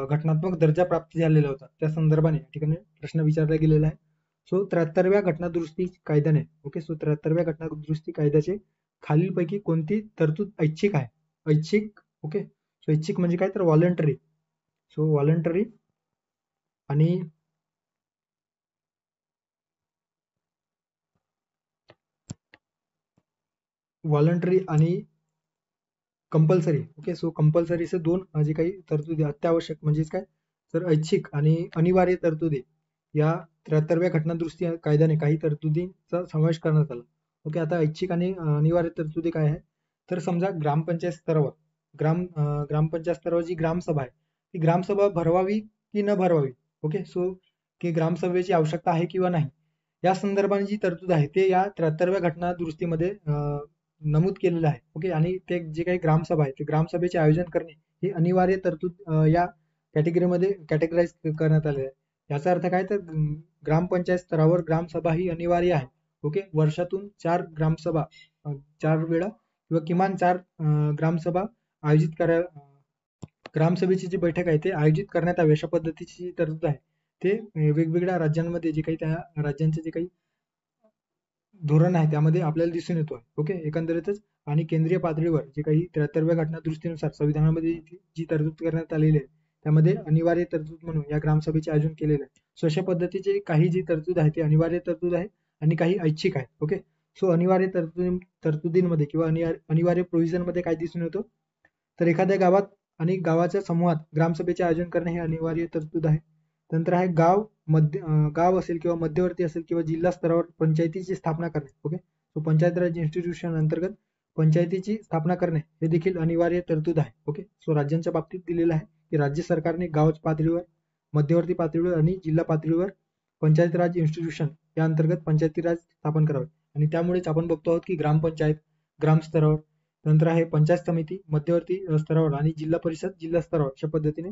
घटनात्मक दर्जा प्राप्त झालेला होता. त्या संदर्भाने या ठिकाणी प्रश्न विचारला गेलेला आहे. सो 73व्या घटना दुरुस्ती कायद्याने ओके, सो 73व्या घटना दुरुस्ती कायद्याचे खालीलपैकी कोणती तरतूद ऐच्छिक आहे. ऐच्छिक. ओके, सो ऐच्छिक म्हणजे काय तर व्हॉलंटरी. सो व्हॉलंटरी आणि व्हॉलंटरी आणि कंपल्सरी. ओके, सो कंपल्सरी असे दोन जे काही तरतुदी अत्यावश्यक म्हणजेच काय तर ऐच्छिक आणि अनिवार्य तरतुदी या 73व्या घटना दुरुस्ती कायद्याने काही तरतुदींचा समावेश करण्यात आला. ओके, आता ऐच्छिक आणि अनिवार्य तरतुदी काय आहे तर समजा ग्रामपंचायत स्तरावर ग्रामपंचायत स्तरावर जी ग्रामसभा आहे ती ग्रामसभा भरवावी की न भरवावी. ओके, सो की ग्रामसभेची आवश्यकता आहे किंवा नाही या संदर्भाने जी तरतूद आहे ते या 73व्या घटना दुरुस्तीमध्ये नमूद केलेलं आहे. ओके, आणि ते जे काही ग्रामसभा आहे ते ग्रामसभेचे आयोजन करणे ही अनिवार्य तरतूद या कॅटेगरीमध्ये कॅटेगराईज करण्यात आले आहे. याचा अर्थ काय तर ग्रामपंचायत स्तरावर ग्रामसभा ही अनिवार्य आहे. ओके, वर्षातून 4 ग्रामसभा 4 वेळा किंवा किमान 4 ग्रामसभा आयोजित ग्रामसभेची जी बैठक आहे ते आयोजित करण्यात यावी अशा पद्धतीची जी तरतूद आहे ते वेगवेगळ्या राज्यांमध्ये जे काही त्या राज्यांचे जे काही धोरण आहे त्यामध्ये आपल्याला दिसून येतो. ओके, एकंदरीतच आणि केंद्रीय पातळीवर जे काही 73व्या घटना दुरुस्तीनुसार संविधानामध्ये जी तरतूद करण्यात आलेली आहे त्यामध्ये अनिवार्य तरतूद म्हणून या ग्रामसभेचे आयोजन केलेलं आहे. सो अशा पद्धतीचे काही जी तरतूद आहे ती अनिवार्य तरतूद आहे आणि काही ऐच्छिक आहे. ओके, सो अनिवार्य तरतुदींमध्ये किंवा अनिवार्य प्रोव्हिजन मध्ये काय दिसून येतो तर एखाद्या गावात आणि गावाच्या समूहात ग्रामसभेचे आयोजन करणे हे अनिवार्य तरतूद आहे. नंतर आहे गाव असेल किंवा मध्यवर्ती असेल किंवा जिल्हा स्तरावर पंचायतीची स्थापना करणे. ओके, सो पंचायत राज इन्स्टिट्यूशन अंतर्गत पंचायतीची स्थापना करणे हे देखील अनिवार्य तरतूद आहे. ओके, सो राज्यांच्या बाबतीत दिलेलं आहे की राज्य सरकारने गाव पातळीवर मध्यवर्ती पातळीवर आणि जिल्हा पातळीवर पंचायत राज इन्स्टिट्यूशन या अंतर्गत पंचायती राज स्थापन करावे आणि त्यामुळेच आपण बघतो आहोत की ग्रामपंचायत ग्राम स्तरावर नंतर आहे पंचायत समिती मध्यवर्ती स्तरावर आणि जिल्हा परिषद जिल्हा स्तरावर अशा पद्धतीने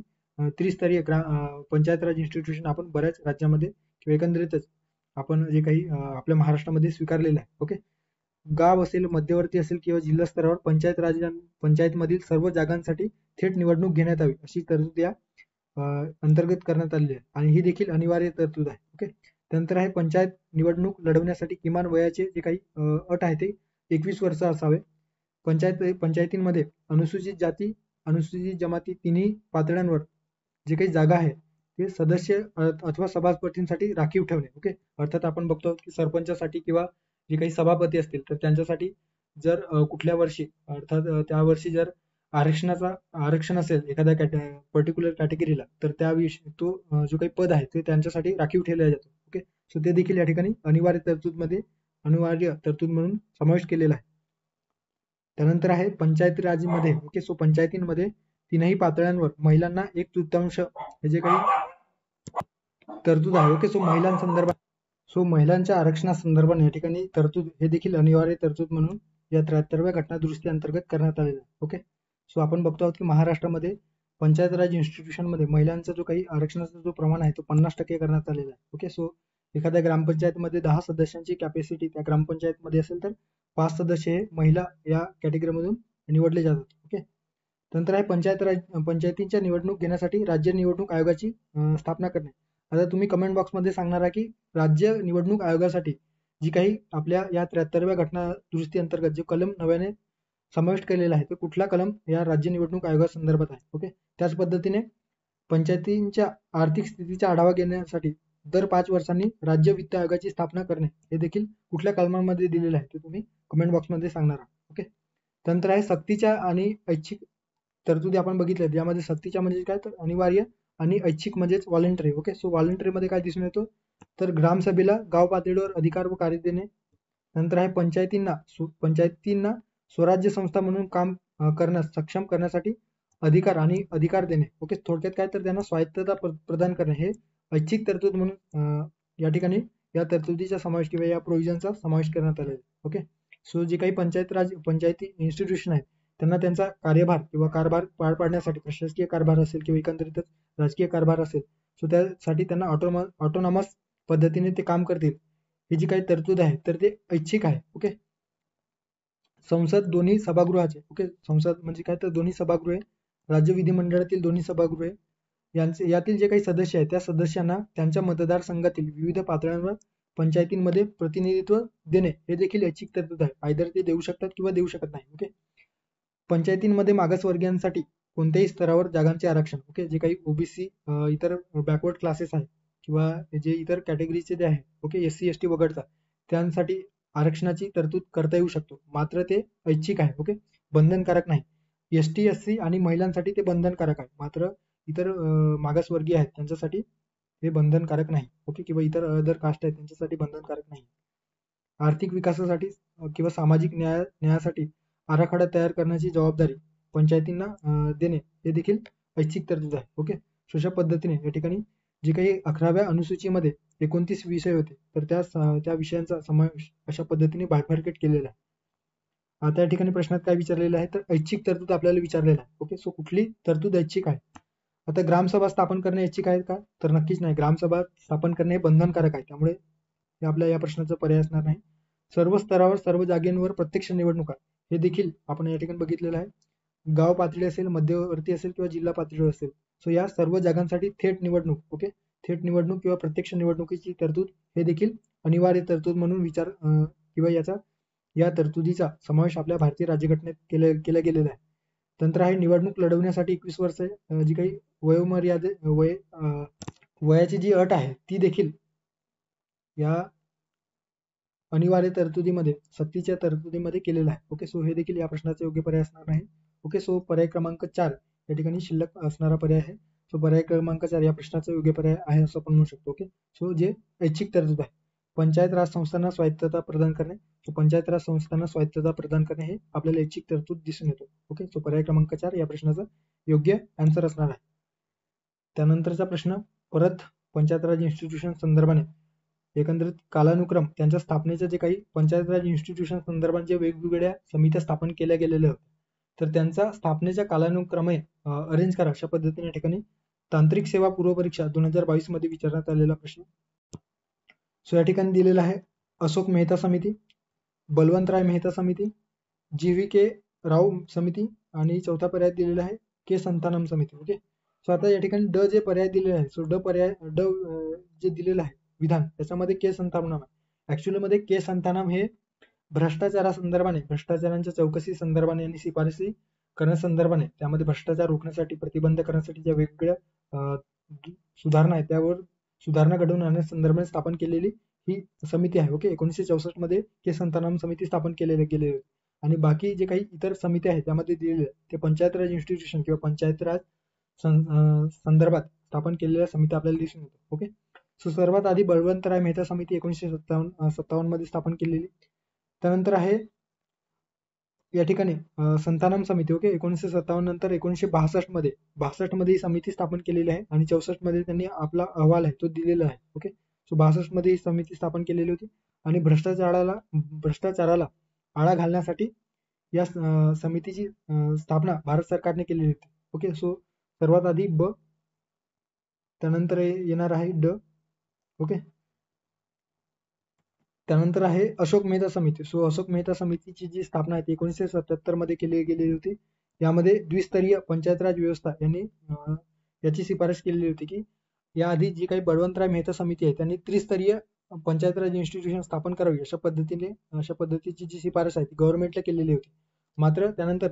त्रिस्तरीय पंचायत राज इन्स्टिट्यूशन आपण बऱ्याच राज्यामध्ये किंवा एकंदरीतच आपण जे काही आपल्या महाराष्ट्रामध्ये स्वीकारलेलं आहे. ओके, गाव असेल मध्यवर्ती असेल किंवा जिल्हा स्तरावर पंचायतमधील सर्व जागांसाठी थेट निवडणूक घेण्यात यावी अशी तरतूद या अंतर्गत करण्यात आलेली आहे आणि ही देखील अनिवार्य तरतूद आहे. ओके, त्यानंतर आहे पंचायत निवडणूक लढवण्यासाठी किमान वयाचे जे काही अट आहे ते 21 वर्ष असावे. पंचायतींमध्ये अनुसूचित जाती, अनुसूचित जमाती तिन्ही पातळ्यांवर जे काही जागा आहे ते सदस्य अथवा सभापतींसाठी राखीव ठेवणे. ओके, अर्थात आपण बघतो की सरपंचासाठी किंवा जे काही सभापती असतील तर त्यांच्यासाठी जर कुठल्या वर्षी अर्थात त्या वर्षी जर आरक्षण असेल एखाद्या पर्टिक्युलर कॅटेगरीला तर तो जो काही पद आहे ते त्यांच्यासाठी राखीव ठेवला जातो. ओके, सो ते देखील या ठिकाणी अनिवार्य तरतूद म्हणून समावेश केलेला आहे. त्यानंतर आहे पंचायत राजमध्ये. ओके, सो पंचायतींमध्ये तीनही पातळ्यांवर महिलांना 1/3 हे जे काही तरतूद आहे. ओके, सो महिलांच्या आरक्षणासंदर्भाने या ठिकाणी तरतूद हे देखील अनिवार्य तरतूद म्हणून या 73व्या घटना दुरुस्ती अंतर्गत करण्यात आलेलं आहे. ओके, सो आपण बघतो आहोत की महाराष्ट्रामध्ये पंचायत राज इन्स्टिट्यूशनमध्ये महिलांचा जो काही आरक्षणाचा जो प्रमाण आहे तो 50% करण्यात आलेला आहे. ओके, सो एखाद्या ग्रामपंचायतमध्ये 10 सदस्यांची कॅपॅसिटी त्या ग्रामपंचायतमध्ये असेल तर 5 सदस्य हे महिला या कॅटेगरीमधून निवडले जातात. ओके, नंतर आहे पंचायतींच्या निवडणूक घेण्यासाठी राज्य निवडणूक आयोगाची स्थापना करणे. आता तुम्ही कमेंट बॉक्समध्ये सांगणार आहे की राज्य निवडणूक आयोगासाठी जी काही आपल्या या 73व्या घटना दुरुस्ती अंतर्गत जे कलम नव्याने समाविष्ट केलेला आहे तो कुठला कलम या राज्य निवडणूक आयोगासंदर्भात आहे. ओके, त्याच पद्धतीने पंचायतींच्या आर्थिक स्थितीचा आढावा घेण्यासाठी दर 5 वर्षांनी राज्य वित्त आयोगाची स्थापना करणे हे देखील कुठल्या कलमामध्ये दिलेलं आहे ते तुम्ही कमेंट बॉक्समध्ये सांगणार आहात. ओके, त्यानंतर आहे सक्तीच्या आणि ऐच्छिक तरतुदी आपण बघितल्या. यामध्ये सक्तीच्या म्हणजे काय तर अनिवार्य आणि ऐच्छिक म्हणजेच व्हॉलेंटरी. ओके, सो व्हॉलेंटरीमध्ये काय दिसून येतो तर ग्रामसभेला गाव पातळीवर अधिकार व कार्य देणे. नंतर आहे पंचायतींना स्वराज्य संस्था म्हणून काम करण्यास सक्षम करण्यासाठी अधिकार देणे. ओके, थोडक्यात काय तर त्यांना स्वायत्तता प्रदान करणे हे ऐच्छिक तरतूद म्हणून या ठिकाणी या तरतुदीचा समावेश किंवा या प्रोव्हिजनचा समावेश करण्यात आलेला आहे. ओके, सो जे काही पंचायती इन्स्टिट्यूशन आहेत त्यांना त्यांचा कार्यभार किंवा कारभार पार पाडण्यासाठी प्रशासकीय कारभार असेल किंवा एकंदरीतच राजकीय कारभार असेल सो त्यासाठी त्यांना ऑटोनॉमस पद्धतीने ते काम करतील ही जी काही तरतूद आहे तर ते ऐच्छिक आहे. ओके, संसद दोन्ही सभागृहाचे. ओके, संसद म्हणजे काय तर दोन्ही सभागृहे, राज्य विधिमंडळातील दोन्ही सभागृहे यातील जे काही सदस्य आहेत त्या सदस्यांना त्यांच्या मतदारसंघातील विविध पातळ्यांवर पंचायतींमध्ये प्रतिनिधित्व देणे हे देखील ऐच्छिक तरतूद आहे. आयदर ते देऊ शकतात किंवा देऊ शकत नाही. ओके, पंचायतींमध्ये मागासवर्गीयांसाठी कोणत्याही स्तरावर जागांचे आरक्षण. ओके, जे काही ओबीसी इतर बॅकवर्ड क्लासेस आहेत किंवा जे इतर कॅटेगरीचे जे आहे ओके SC ST वगळता त्यांसाठी आरक्षणाची तरतूद करता येऊ शकतो, मात्र ते ऐच्छिक आहे. ओके, बंधनकारक नाही. ST SC आणि महिलांसाठी ते बंधनकारक आहे, मात्र इतर मागासवर्गीय आहेत त्यांच्यासाठी हे बंधनकारक नाही. ओके, किंवा इतर अदर कास्ट आहेत त्यांच्यासाठी बंधनकारक नाही. आर्थिक विकासासाठी किंवा सामाजिक न्यायासाठी आराखडा तयार करण्याची जबाबदारी पंचायतींना देणे हे देखील ऐच्छिक तरतूद आहे. ओके, अशा पद्धतीने या ठिकाणी जे काही 11व्या अनुसूचीमध्ये 29 विषय होते तर त्या विषयांचा समावेश अशा पद्धतीने बायफर्केट केलेला आहे. आता या ठिकाणी प्रश्नात काय विचारलेलं आहे तर ऐच्छिक तरतूद आपल्याला विचारलेला आहे. ओके, सो कुठली तरतूद ऐच्छिक आहे. आता ग्रामसभा स्थापन करणे ऐच्छिक आहे का तर नक्कीच नाही. ग्रामसभा स्थापन करणे हे बंधनकारक आहे, त्यामुळे हे आपल्या या प्रश्नाचा पर्याय असणार नाही. सर्व स्तरावर सर्व जागेंवर प्रत्यक्ष निवडणुका हे देखील आपण या ठिकाणी बघितलेलं आहे. गाव पातळी असेल, मध्यवर्ती असेल किंवा जिल्हा पातळीवर असेल सो या सर्व जागांसाठी थेट निवडणूक. ओके, थेट निवडणूक किंवा प्रत्यक्ष निवडणुकीची तरतूद हे देखील अनिवार्य तरतूद म्हणून किंवा या तरतुदीचा समावेश आपल्या भारतीय राज्यघटनेत केला गेलेला आहे. नंतर आहे निवडणूक लढवण्यासाठी 21 वर्ष जी काही वयाची जी अट आहे ती देखील या अनिवार्य तरतुदीमध्ये सक्तीच्या तरतुदीमध्ये केलेला आहे. ओके, सो हे देखील या प्रश्नाचा योग्य पर्याय असणार नाही. ओके, सो पर्याय क्रमांक 4 या ठिकाणी शिल्लक असणारा पर्याय आहे. सो पर्याय क्रमांक 4 या प्रश्नाचा योग्य पर्याय आहे असं आपण म्हणू शकतो. ओके, सो जे ऐच्छिक तरतूद आहे पंचायत राज संस्थांना स्वायत्तता प्रदान करणे. सो पंचायत राज संस्थांना स्वायत्तता प्रदान करणे हे आपल्याला ऐच्छिक तरतूद दिसून येतो. ओके, सो पर्याय क्रमांक 4 या प्रश्नाचा योग्य आन्सर असणार आहे. त्यानंतरचा प्रश्न परत पंचायत राज इन्स्टिट्यूशन संदर्भाने एकंदरीत कालानुक्रम त्यांच्या स्थापनेचे जे काही पंचायत राज इन्स्टिट्यूशन संदर्भात जे वेगवेगळ्या समित्या स्थापन केल्या गेलेल्या होत्या तर त्यांचा स्थापनेच्या कालानुक्रमे अरेंज करा अशा पद्धतीने या ठिकाणी तांत्रिक सेवा पूर्व परीक्षा 2022 मध्ये विचारण्यात आलेला प्रश्न. सो या ठिकाणी दिलेला आहे अशोक मेहता समिती, बलवंतराय मेहता समिती, GVK राव समिती आणि चौथा पर्याय दिलेला आहे के संतानम समिती. ओके, सो आता या ठिकाणी ड जे पर्याय दिलेले आहे सो ड जे दिलेलं आहे विधान त्याच्यामध्ये के संतानाम आहे. ऍक्च्युअली मध्ये के संतानाम हे भ्रष्टाचारासंदर्भाने, भ्रष्टाचारांच्या चौकशी संदर्भाने आणि शिफारसी करण्यासंदर्भाने, त्यामध्ये भ्रष्टाचार रोखण्यासाठी, प्रतिबंध करण्यासाठी ज्या वेगवेगळ्या सुधारणा आहेत त्यावर सुधारणा घडवून आणण्यासंदर्भाने स्थापन केलेली ही समिती आहे. ओके, 1964 मध्ये के संतानाम समिती स्थापन केलेली गेलेली. आणि बाकी जे काही इतर समिती आहेत त्यामध्ये दिलेले ते पंचायत राज इन्स्टिट्यूशन किंवा पंचायत राज संदर्भात स्थापन केलेल्या समिती आपल्याला दिसून येतात. ओके, सो सर्वात आधी बळवंतराय मेहता समिती 1957 मध्ये स्थापन केलेली. त्यानंतर आहे या ठिकाणी संतानम समिती. ओके, 1957 नंतर 1962 मध्ये ही समिती स्थापन केलेली आहे आणि 64 मध्ये त्यांनी आपला अहवाल आहे तो दिलेला आहे. ओके, सो 62 मध्ये ही समिती स्थापन केलेली होती आणि भ्रष्टाचाराला आळा घालण्यासाठी या समितीची स्थापना भारत सरकारने केलेली होती. ओके, सो सर्वात आधी ब, त्यानंतर येणार आहे ड. ओके, त्यानंतर आहे अशोक मेहता समिती. सो अशोक मेहता समितीची जी स्थापना आहे ती 1977 मध्ये केली गेलेली होती. यामध्ये द्विस्तरीय पंचायत राज व्यवस्था यांनी याची शिफारस केलेली होती की याआधी जी काही बळवंतराय मेहता समिती आहे त्यांनी त्रिस्तरीय पंचायत राज इन्स्टिट्यूशन स्थापन करावी अशा पद्धतीची जी शिफारस आहे ती गव्हर्नमेंटला केलेली होती. मात्र त्यानंतर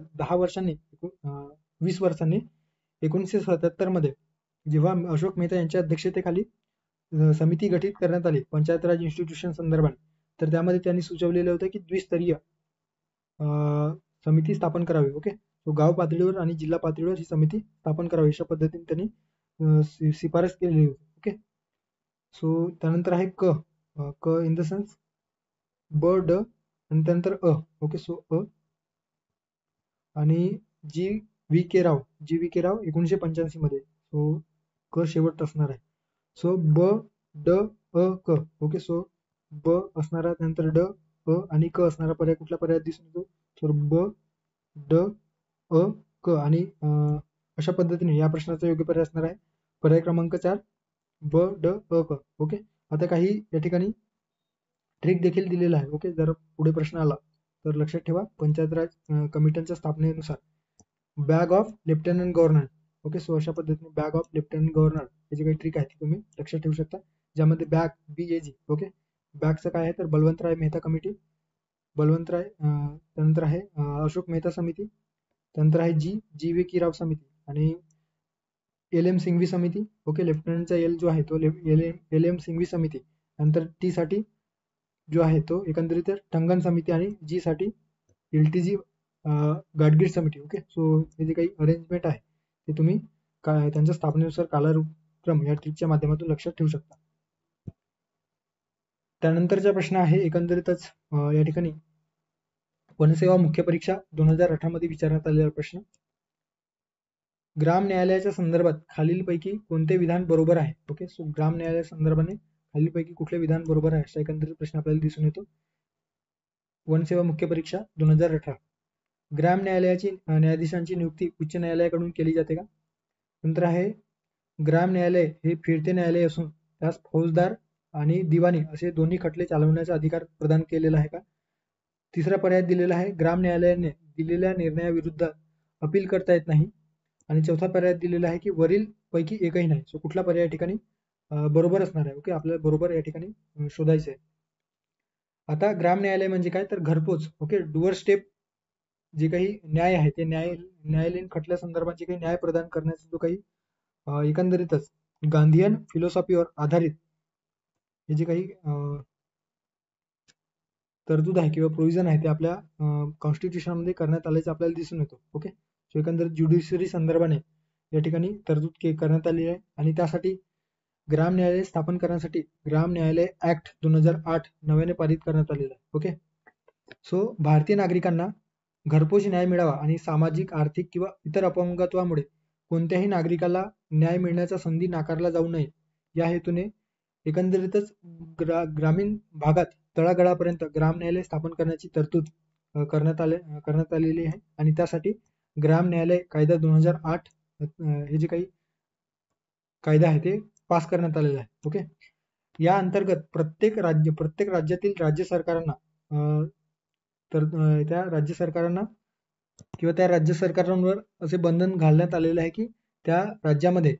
20 वर्षांनी 1977 मध्ये जेव्हा अशोक मेहता यांच्या अध्यक्षतेखाली समिती गठीत करण्यात आली पंचायत राज इन्स्टिट्यूशन संदर्भात, तर त्यामध्ये त्यांनी सुचवलेलं होतं की द्विस्तरीय समिती स्थापन करावी. ओके, तो गाव पातळीवर आणि जिल्हा पातळीवर ही समिती स्थापन करावी अशा पद्धतीने त्यांनी शिफारस केलेली होती. ओके, सो त्यानंतर आहे क, क इन द सेन्स ब ड आणि त्यानंतर अ. ओके, सो अ आणि जी व्ही के राव 1985 मध्ये. सो क शेवट असणार आहे. सो ब ड अ क. ओके, सो ब असणारा, त्यानंतर ड अ आणि क असणारा पर्याय कुठला पर्याय दिसून येतो, तर ब ड अ क. आणि अशा पद्धतीने या प्रश्नाचा योग्य पर्याय असणार आहे पर्याय क्रमांक 4 ब ड अ क. ओके, आता काही या ठिकाणी ट्रिक देखील दिलेला आहे. ओके, जर पुढे प्रश्न आला तर लक्षात ठेवा. पंचायत राज कमिट्यांच्या स्थापनेनुसार bag of lieutenant governor. Okay, so अशा पद्धतीने बॅग ऑफ लेफ्टनंट गव्हर्नर याची काही ट्रिक आहे ती तुम्ही लक्षात ठेवू शकता, ज्यामध्ये बॅग BAG. ओके, बॅगचं काय आहे तर बळवंतराय मेहता कमिटी, त्यानंतर आहे अशोक मेहता समिती, त्यानंतर आहे GV राव समिती आणि LM सिंघवी समिती. ओके, लेफ्टनंटचा एल जो आहे तो LM सिंघवी समिती. नंतर टी साठी जो आहे तो एकंदरीत टंगन समिती आणि जी साठी LTG गाडगीळ समिती. ओके, सो हे जे काही अरेंजमेंट आहे ते तुम्ही त्यांच्या स्थापनेनुसार कालानुक्रम या ट्रिकच्या माध्यमातून लक्षात ठेवू शकता. त्यानंतरचा प्रश्न आहे एकंदरीतच या ठिकाणी वनसेवा मुख्य परीक्षा 2018 मध्ये विचारण्यात आलेला प्रश्न. ग्राम न्यायालयाच्या संदर्भात खालीलपैकी कोणते विधान बरोबर आहे. ओके, सो ग्राम न्यायालया संदर्भाने खालीलपैकी कुठले विधान बरोबर आहे असा एकंदरीत प्रश्न आपल्याला दिसून येतो. वनसेवा मुख्य परीक्षा 2018. ग्राम न्यायालयाची न्यायाधीशांची नियुक्ती उच्च न्यायालयाकडून केली जाते का. नंतर आहे ग्राम न्यायालय हे फिरते न्यायालय असून त्यास फौजदार आणि दिवाणी असे दोन्ही खटले चालवण्याचा अधिकार प्रदान केलेला आहे का. तिसरा पर्याय दिलेला आहे ग्राम न्यायालयाने दिलेल्या निर्णयाविरुद्ध अपील करता येत नाही. आणि चौथा पर्याय दिलेला आहे की वरील पैकी एकही नाही. सो कुठला पर्याय या ठिकाणी बरोबर असणार आहे. ओके, आपल्याला बरोबर या ठिकाणी शोधायचं आहे. आता ग्राम न्यायालय म्हणजे काय तर घरपोच. ओके, डुअर स्टेप जे काही न्याय आहे ते न्यायालयीन खटल्या संदर्भात जे काही न्याय प्रदान करण्याचा जो काही एकंदरीतच गांधीयन फिलॉसॉफीवर आधारित हे जे काही तरतूद आहे किंवा प्रोव्हिजन आहे ते आपल्या कॉन्स्टिट्यूशन मध्ये करण्यात आल्याचं आपल्याला दिसून येतो. ओके, सो एकंदरीत ज्युडिशरी संदर्भाने या ठिकाणी तरतूद करण्यात आली आहे आणि त्यासाठी ग्राम न्यायालय स्थापन करण्यासाठी ग्राम न्यायालय ऍक्ट 2008 नव्याने पारित करण्यात आलेला आहे. ओके, सो भारतीय नागरिकांना घरपोच न्याय मिळावा आणि सामाजिक, आर्थिक किंवा इतर अपंगत्वामुळे कोणत्याही नागरिकाला न्याय मिळण्याचा संधी नाकारला जाऊ नये या हेतूने एकंदरीतच ग्रामीण भागात तळागाळापर्यंत ग्राम न्यायालय स्थापन करण्याची तरतूद करण्यात आलेली आहे आणि त्यासाठी ग्राम न्यायालय कायदा 2008 हे जे काही कायदा आहे ते पास करण्यात आलेला आहे. ओके, या अंतर्गत प्रत्येक राज्यातील राज्य सरकारांना तर त्या राज्य सरकारांना किंवा त्या राज्य सरकारांवर असे बंधन घालण्यात आलेले आहे की त्या राज्यामध्ये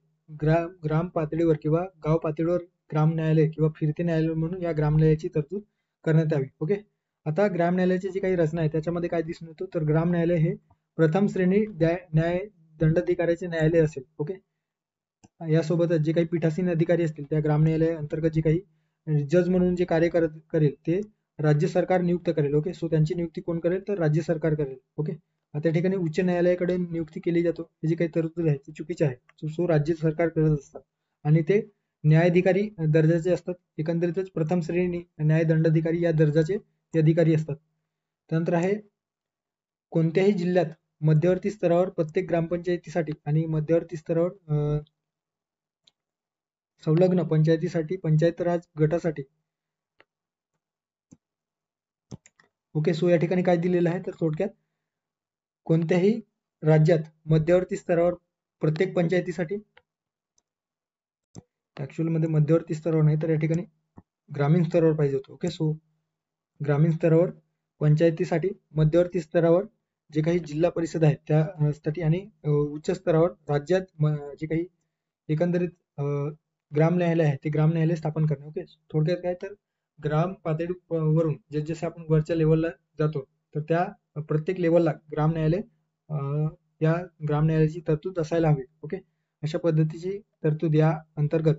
ग्राम पातळीवर किंवा गाव पातळीवर ग्राम न्यायालय किंवा फिरते न्यायालय म्हणून या ग्राम न्यायालयाची तरतूद करण्यात यावी. ओके. आता ग्राम न्यायालयाची जी काही रचना आहे त्याच्यामध्ये काय दिसून येतो, तर ग्राम न्यायालय हे प्रथम श्रेणी न्याय दंडाधिकाऱ्याचे न्यायालय असेल. ओके. यासोबतच जे काही पीठासीन अधिकारी असतील त्या ग्राम न्यायालय अंतर्गत जे काही जज म्हणून जे कार्य करेल ते राज्य सरकार नियुक्त करेल. ओके. सो त्यांची नियुक्ती कोण करेल, तर राज्य सरकार करेल. ओके. त्या ठिकाणी उच्च न्यायालयाकडे नियुक्ती केली जातो, ही जी काही तरतूद आहे ती चुकीची आहे. सो राज्य सरकार करत असतात आणि ते न्यायाधिकारी दर्जाचे असतात. एकंदरीतच प्रथम श्रेणी न्याय दंडाधिकारी या दर्जाचे ते अधिकारी असतात. त्यानंतर आहे कोणत्याही जिल्ह्यात मध्यवर्ती स्तरावर प्रत्येक ग्रामपंचायतीसाठी आणि मध्यवर्ती स्तरावर संलग्न पंचायतीसाठी पंचायत राज गटासाठी. ओके. सो या ठिकाणी काय दिलेलं आहे, तर थोडक्यात कोणत्याही राज्यात मध्यवर्ती स्तरावर प्रत्येक पंचायतीसाठी, ऍक्च्युअल मध्ये मध्यवर्ती स्तरावर नाही तर या ठिकाणी ग्रामीण स्तरावर पाहिजे होतं. ओके. सो ग्रामीण स्तरावर पंचायतीसाठी, मध्यवर्ती स्तरावर जे काही जिल्हा परिषद आहेत त्यासाठी आणि उच्च स्तरावर राज्यात जे काही एकंदरीत ग्राम न्यायालय आहे ते ग्राम न्यायालय स्थापन करणे. ओके. थोडक्यात काय, तर ग्राम पातळीवरून जसे आपण वरच्या लेवलला जातो तर त्या प्रत्येक लेवलला ग्राम न्यायालय या ग्राम न्यायालयाची तरतूद असायला हवी. ओके. अशा पद्धतीची तरतूद या अंतर्गत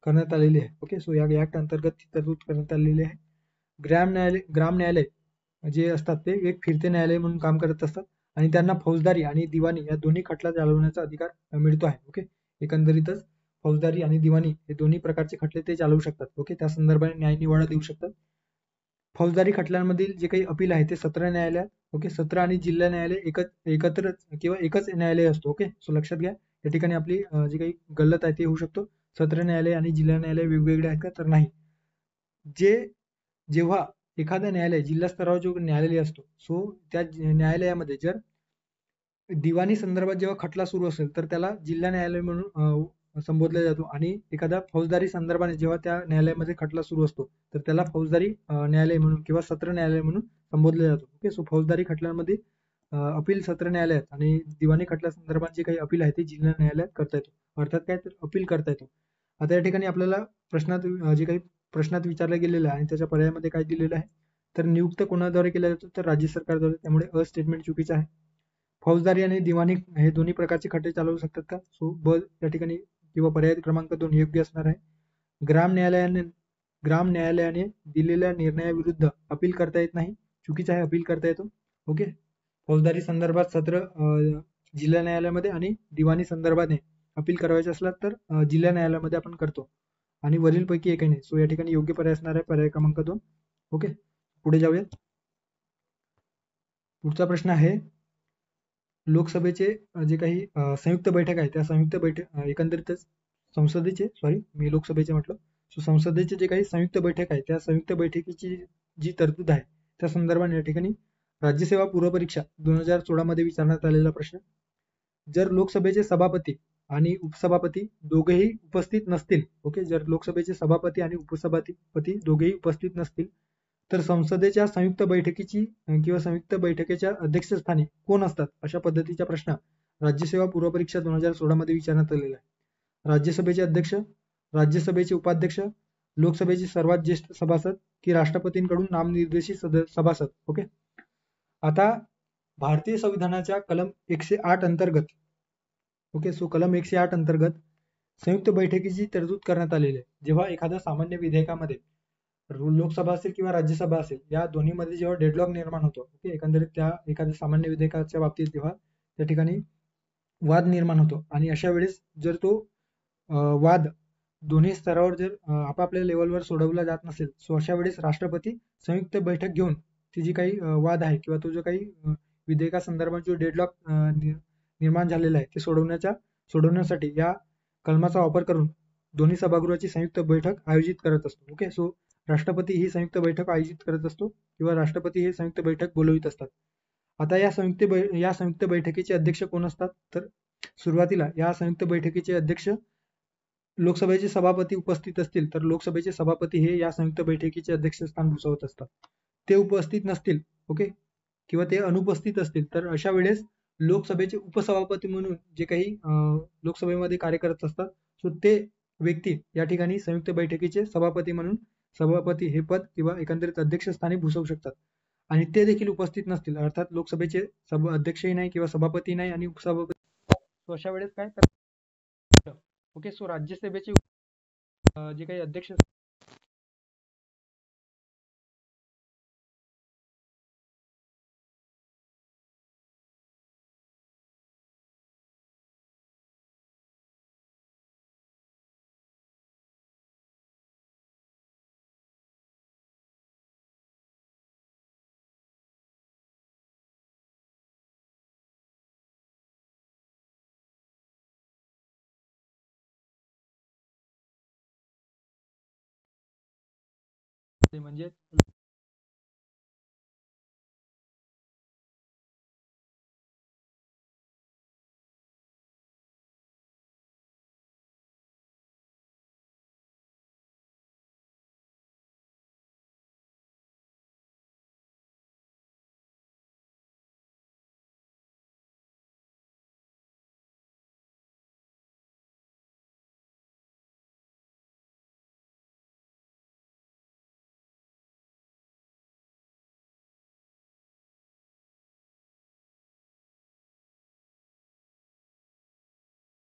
करण्यात आलेली आहे. ओके. सो या ऍक्ट अंतर्गत ती तरतूद करण्यात आलेली आहे. ग्राम न्यायालय जे असतात ते एक फिरते न्यायालय म्हणून काम करत असतात आणि त्यांना फौजदारी आणि दिवाणी या दोन्ही खटला चालवण्याचा अधिकार मिळतो आहे. ओके. एकंदरीतच फौजदारी आणि दिवाणी हे दोन्ही प्रकारचे खटले ते चालवू शकतात. ओके. त्या संदर्भाने न्याय निवाडा देऊ शकतात. फौजदारी खटल्यांमधील जे काही अपील आहे ते सत्र न्यायालयात. ओके. सत्र आणि जिल्हा न्यायालय एकत्र किंवा एकच न्यायालय असतो. ओके. सो लक्षात घ्या, या ठिकाणी आपली जी काही गल्लत आहे ते होऊ शकतो. सत्र न्यायालय आणि जिल्हा न्यायालय वेगवेगळे आहेत का, तर नाही. जेव्हा एखादा न्यायालय जिल्हा स्तरावर जो न्यायालय असतो, सो त्या न्यायालयामध्ये जर दिवाणी संदर्भात जेव्हा खटला सुरू असेल तर त्याला जिल्हा न्यायालय म्हणून संबोधला जातो आणि एखादा फौजदारी संदर्भाने जेव्हा त्या न्यायालयामध्ये खटला सुरू असतो तर त्याला फौजदारी न्यायालय म्हणून किंवा सत्र न्यायालय म्हणून संबोधले जातो. ओके. सो फौजदारी खटल्यांमध्ये अपील सत्र न्यायालयात आणि दिवाणी खटल्या संदर्भात जे काही अपील आहे ते जिल्हा न्यायालयात करता येतो. अर्थात काय, तर अपील करता येतो. आता या ठिकाणी आपल्याला जे काही प्रश्नात विचारलं गेलेलं आहे आणि त्याच्या पर्यायामध्ये काय दिलेलं आहे, तर नियुक्त कोणाद्वारे केला जातो, तर राज्य सरकारद्वारे. त्यामुळे अ स्टेटमेंट चुकीचं आहे. फौजदारी आणि दिवाणी हे दोन्ही प्रकारचे खटले चालवू शकतात का, सो ब या ठिकाणी किंवा पर्याय क्रमांक 2 योग्य असणार आहे. ग्राम न्यायालयाने दिलेल्या निर्णयाविरुद्ध अपील करता येत नाही, चुकीचं आहे. अपील करता येतो. ओके. फौजदारी संदर्भात सत्र जिल्हा न्यायालयामध्ये आणि दिवाणी संदर्भाने अपील करायचे असल्यास तर जिल्हा न्यायालयामध्ये आपण करतो आणि वरीलपैकी एकही नाही. सो या ठिकाणी योग्य पर्याय असणार आहे पर्याय क्रमांक 2. ओके. पुढे जाऊयात. पुढचा प्रश्न आहे, लोकसभेचे जे काही संयुक्त बैठक आहे त्या संयुक्त बैठक एकंदरीतच मी लोकसभेचे म्हटलं. सो संसदेचे जे काही संयुक्त बैठक आहे त्या संयुक्त बैठकीची जी तरतूद आहे त्या संदर्भाने या ठिकाणी राज्यसेवा पूर्व परीक्षा 2016 मध्ये विचारण्यात आलेला प्रश्न. जर लोकसभेचे सभापती आणि उपसभापती दोघेही उपस्थित नसतील, ओके, जर लोकसभेचे सभापती आणि उपसभापती दोघेही उपस्थित नसतील तर संसदेच्या संयुक्त बैठकीची किंवा संयुक्त बैठकीच्या अध्यक्षस्थानी कोण असतात, अशा पद्धतीचा प्रश्न राज्यसेवा पूर्व परीक्षा 2016 मध्ये विचारण्यात आलेला आहे. राज्यसभेचे अध्यक्ष, राज्यसभेचे उपाध्यक्ष, लोकसभेचे सर्वात ज्येष्ठ सभासद की राष्ट्रपतींकडून नामनिर्देशित सभासद. ओके. आता भारतीय संविधानाच्या कलम 108 अंतर्गत, ओके, सो कलम 108 अंतर्गत संयुक्त बैठकीची तरतूद करण्यात आलेली आहे. जेव्हा एखाद्या सामान्य विधेयकामध्ये लोकसभा असेल किंवा राज्यसभा असेल या दोन्हीमध्ये जेव्हा डेडलॉक निर्माण होतो, ओके, एकंदरीत त्या एखाद्या सामान्य विधेयकाच्या बाबतीत जेव्हा त्या ठिकाणी वाद निर्माण होतो आणि अशा वेळेस जर तो वाद दोन्ही स्तरावर जर आपापल्या लेवलवर सोडवला जात नसेल, सो अशा वेळेस राष्ट्रपती संयुक्त बैठक घेऊन ती जी काही वाद आहे किंवा तो जो काही विधेयकासंदर्भात जो डेडलॉक निर्माण झालेला आहे ते सोडवण्यासाठी या कलमाचा वापर करून दोन्ही सभागृहाची संयुक्त बैठक आयोजित करत असतो. ओके. सो राष्ट्रपती ही संयुक्त बैठक आयोजित करत असतो किंवा राष्ट्रपती हे संयुक्त बैठक बोलवित असतात. आता या संयुक्त बैठकीचे अध्यक्ष कोण असतात, तर सुरुवातीला या संयुक्त बैठकीचे अध्यक्ष लोकसभेचे सभापती उपस्थित असतील तर लोकसभेचे सभापती हे या संयुक्त बैठकीचे अध्यक्षस्थान भूषवत असतात. ते उपस्थित नसतील, ओके, किंवा ते अनुपस्थित असतील तर अशा वेळेस लोकसभेचे उपसभापती म्हणून जे काही लोकसभेमध्ये कार्य करत असतात, सो ते व्यक्ती या ठिकाणी संयुक्त बैठकीचे सभापती म्हणून सभापती हे पद किंवा एकंदरीत अध्यक्षस्थानी भूषवू शकतात आणि ते देखील उपस्थित नसतील अर्थात लोकसभेचे अध्यक्षही नाही किंवा सभापती नाही आणि उपसभापती अशा वेळेस काय ओके. सो राज्यसभेचे जे काही अध्यक्ष म्हणजे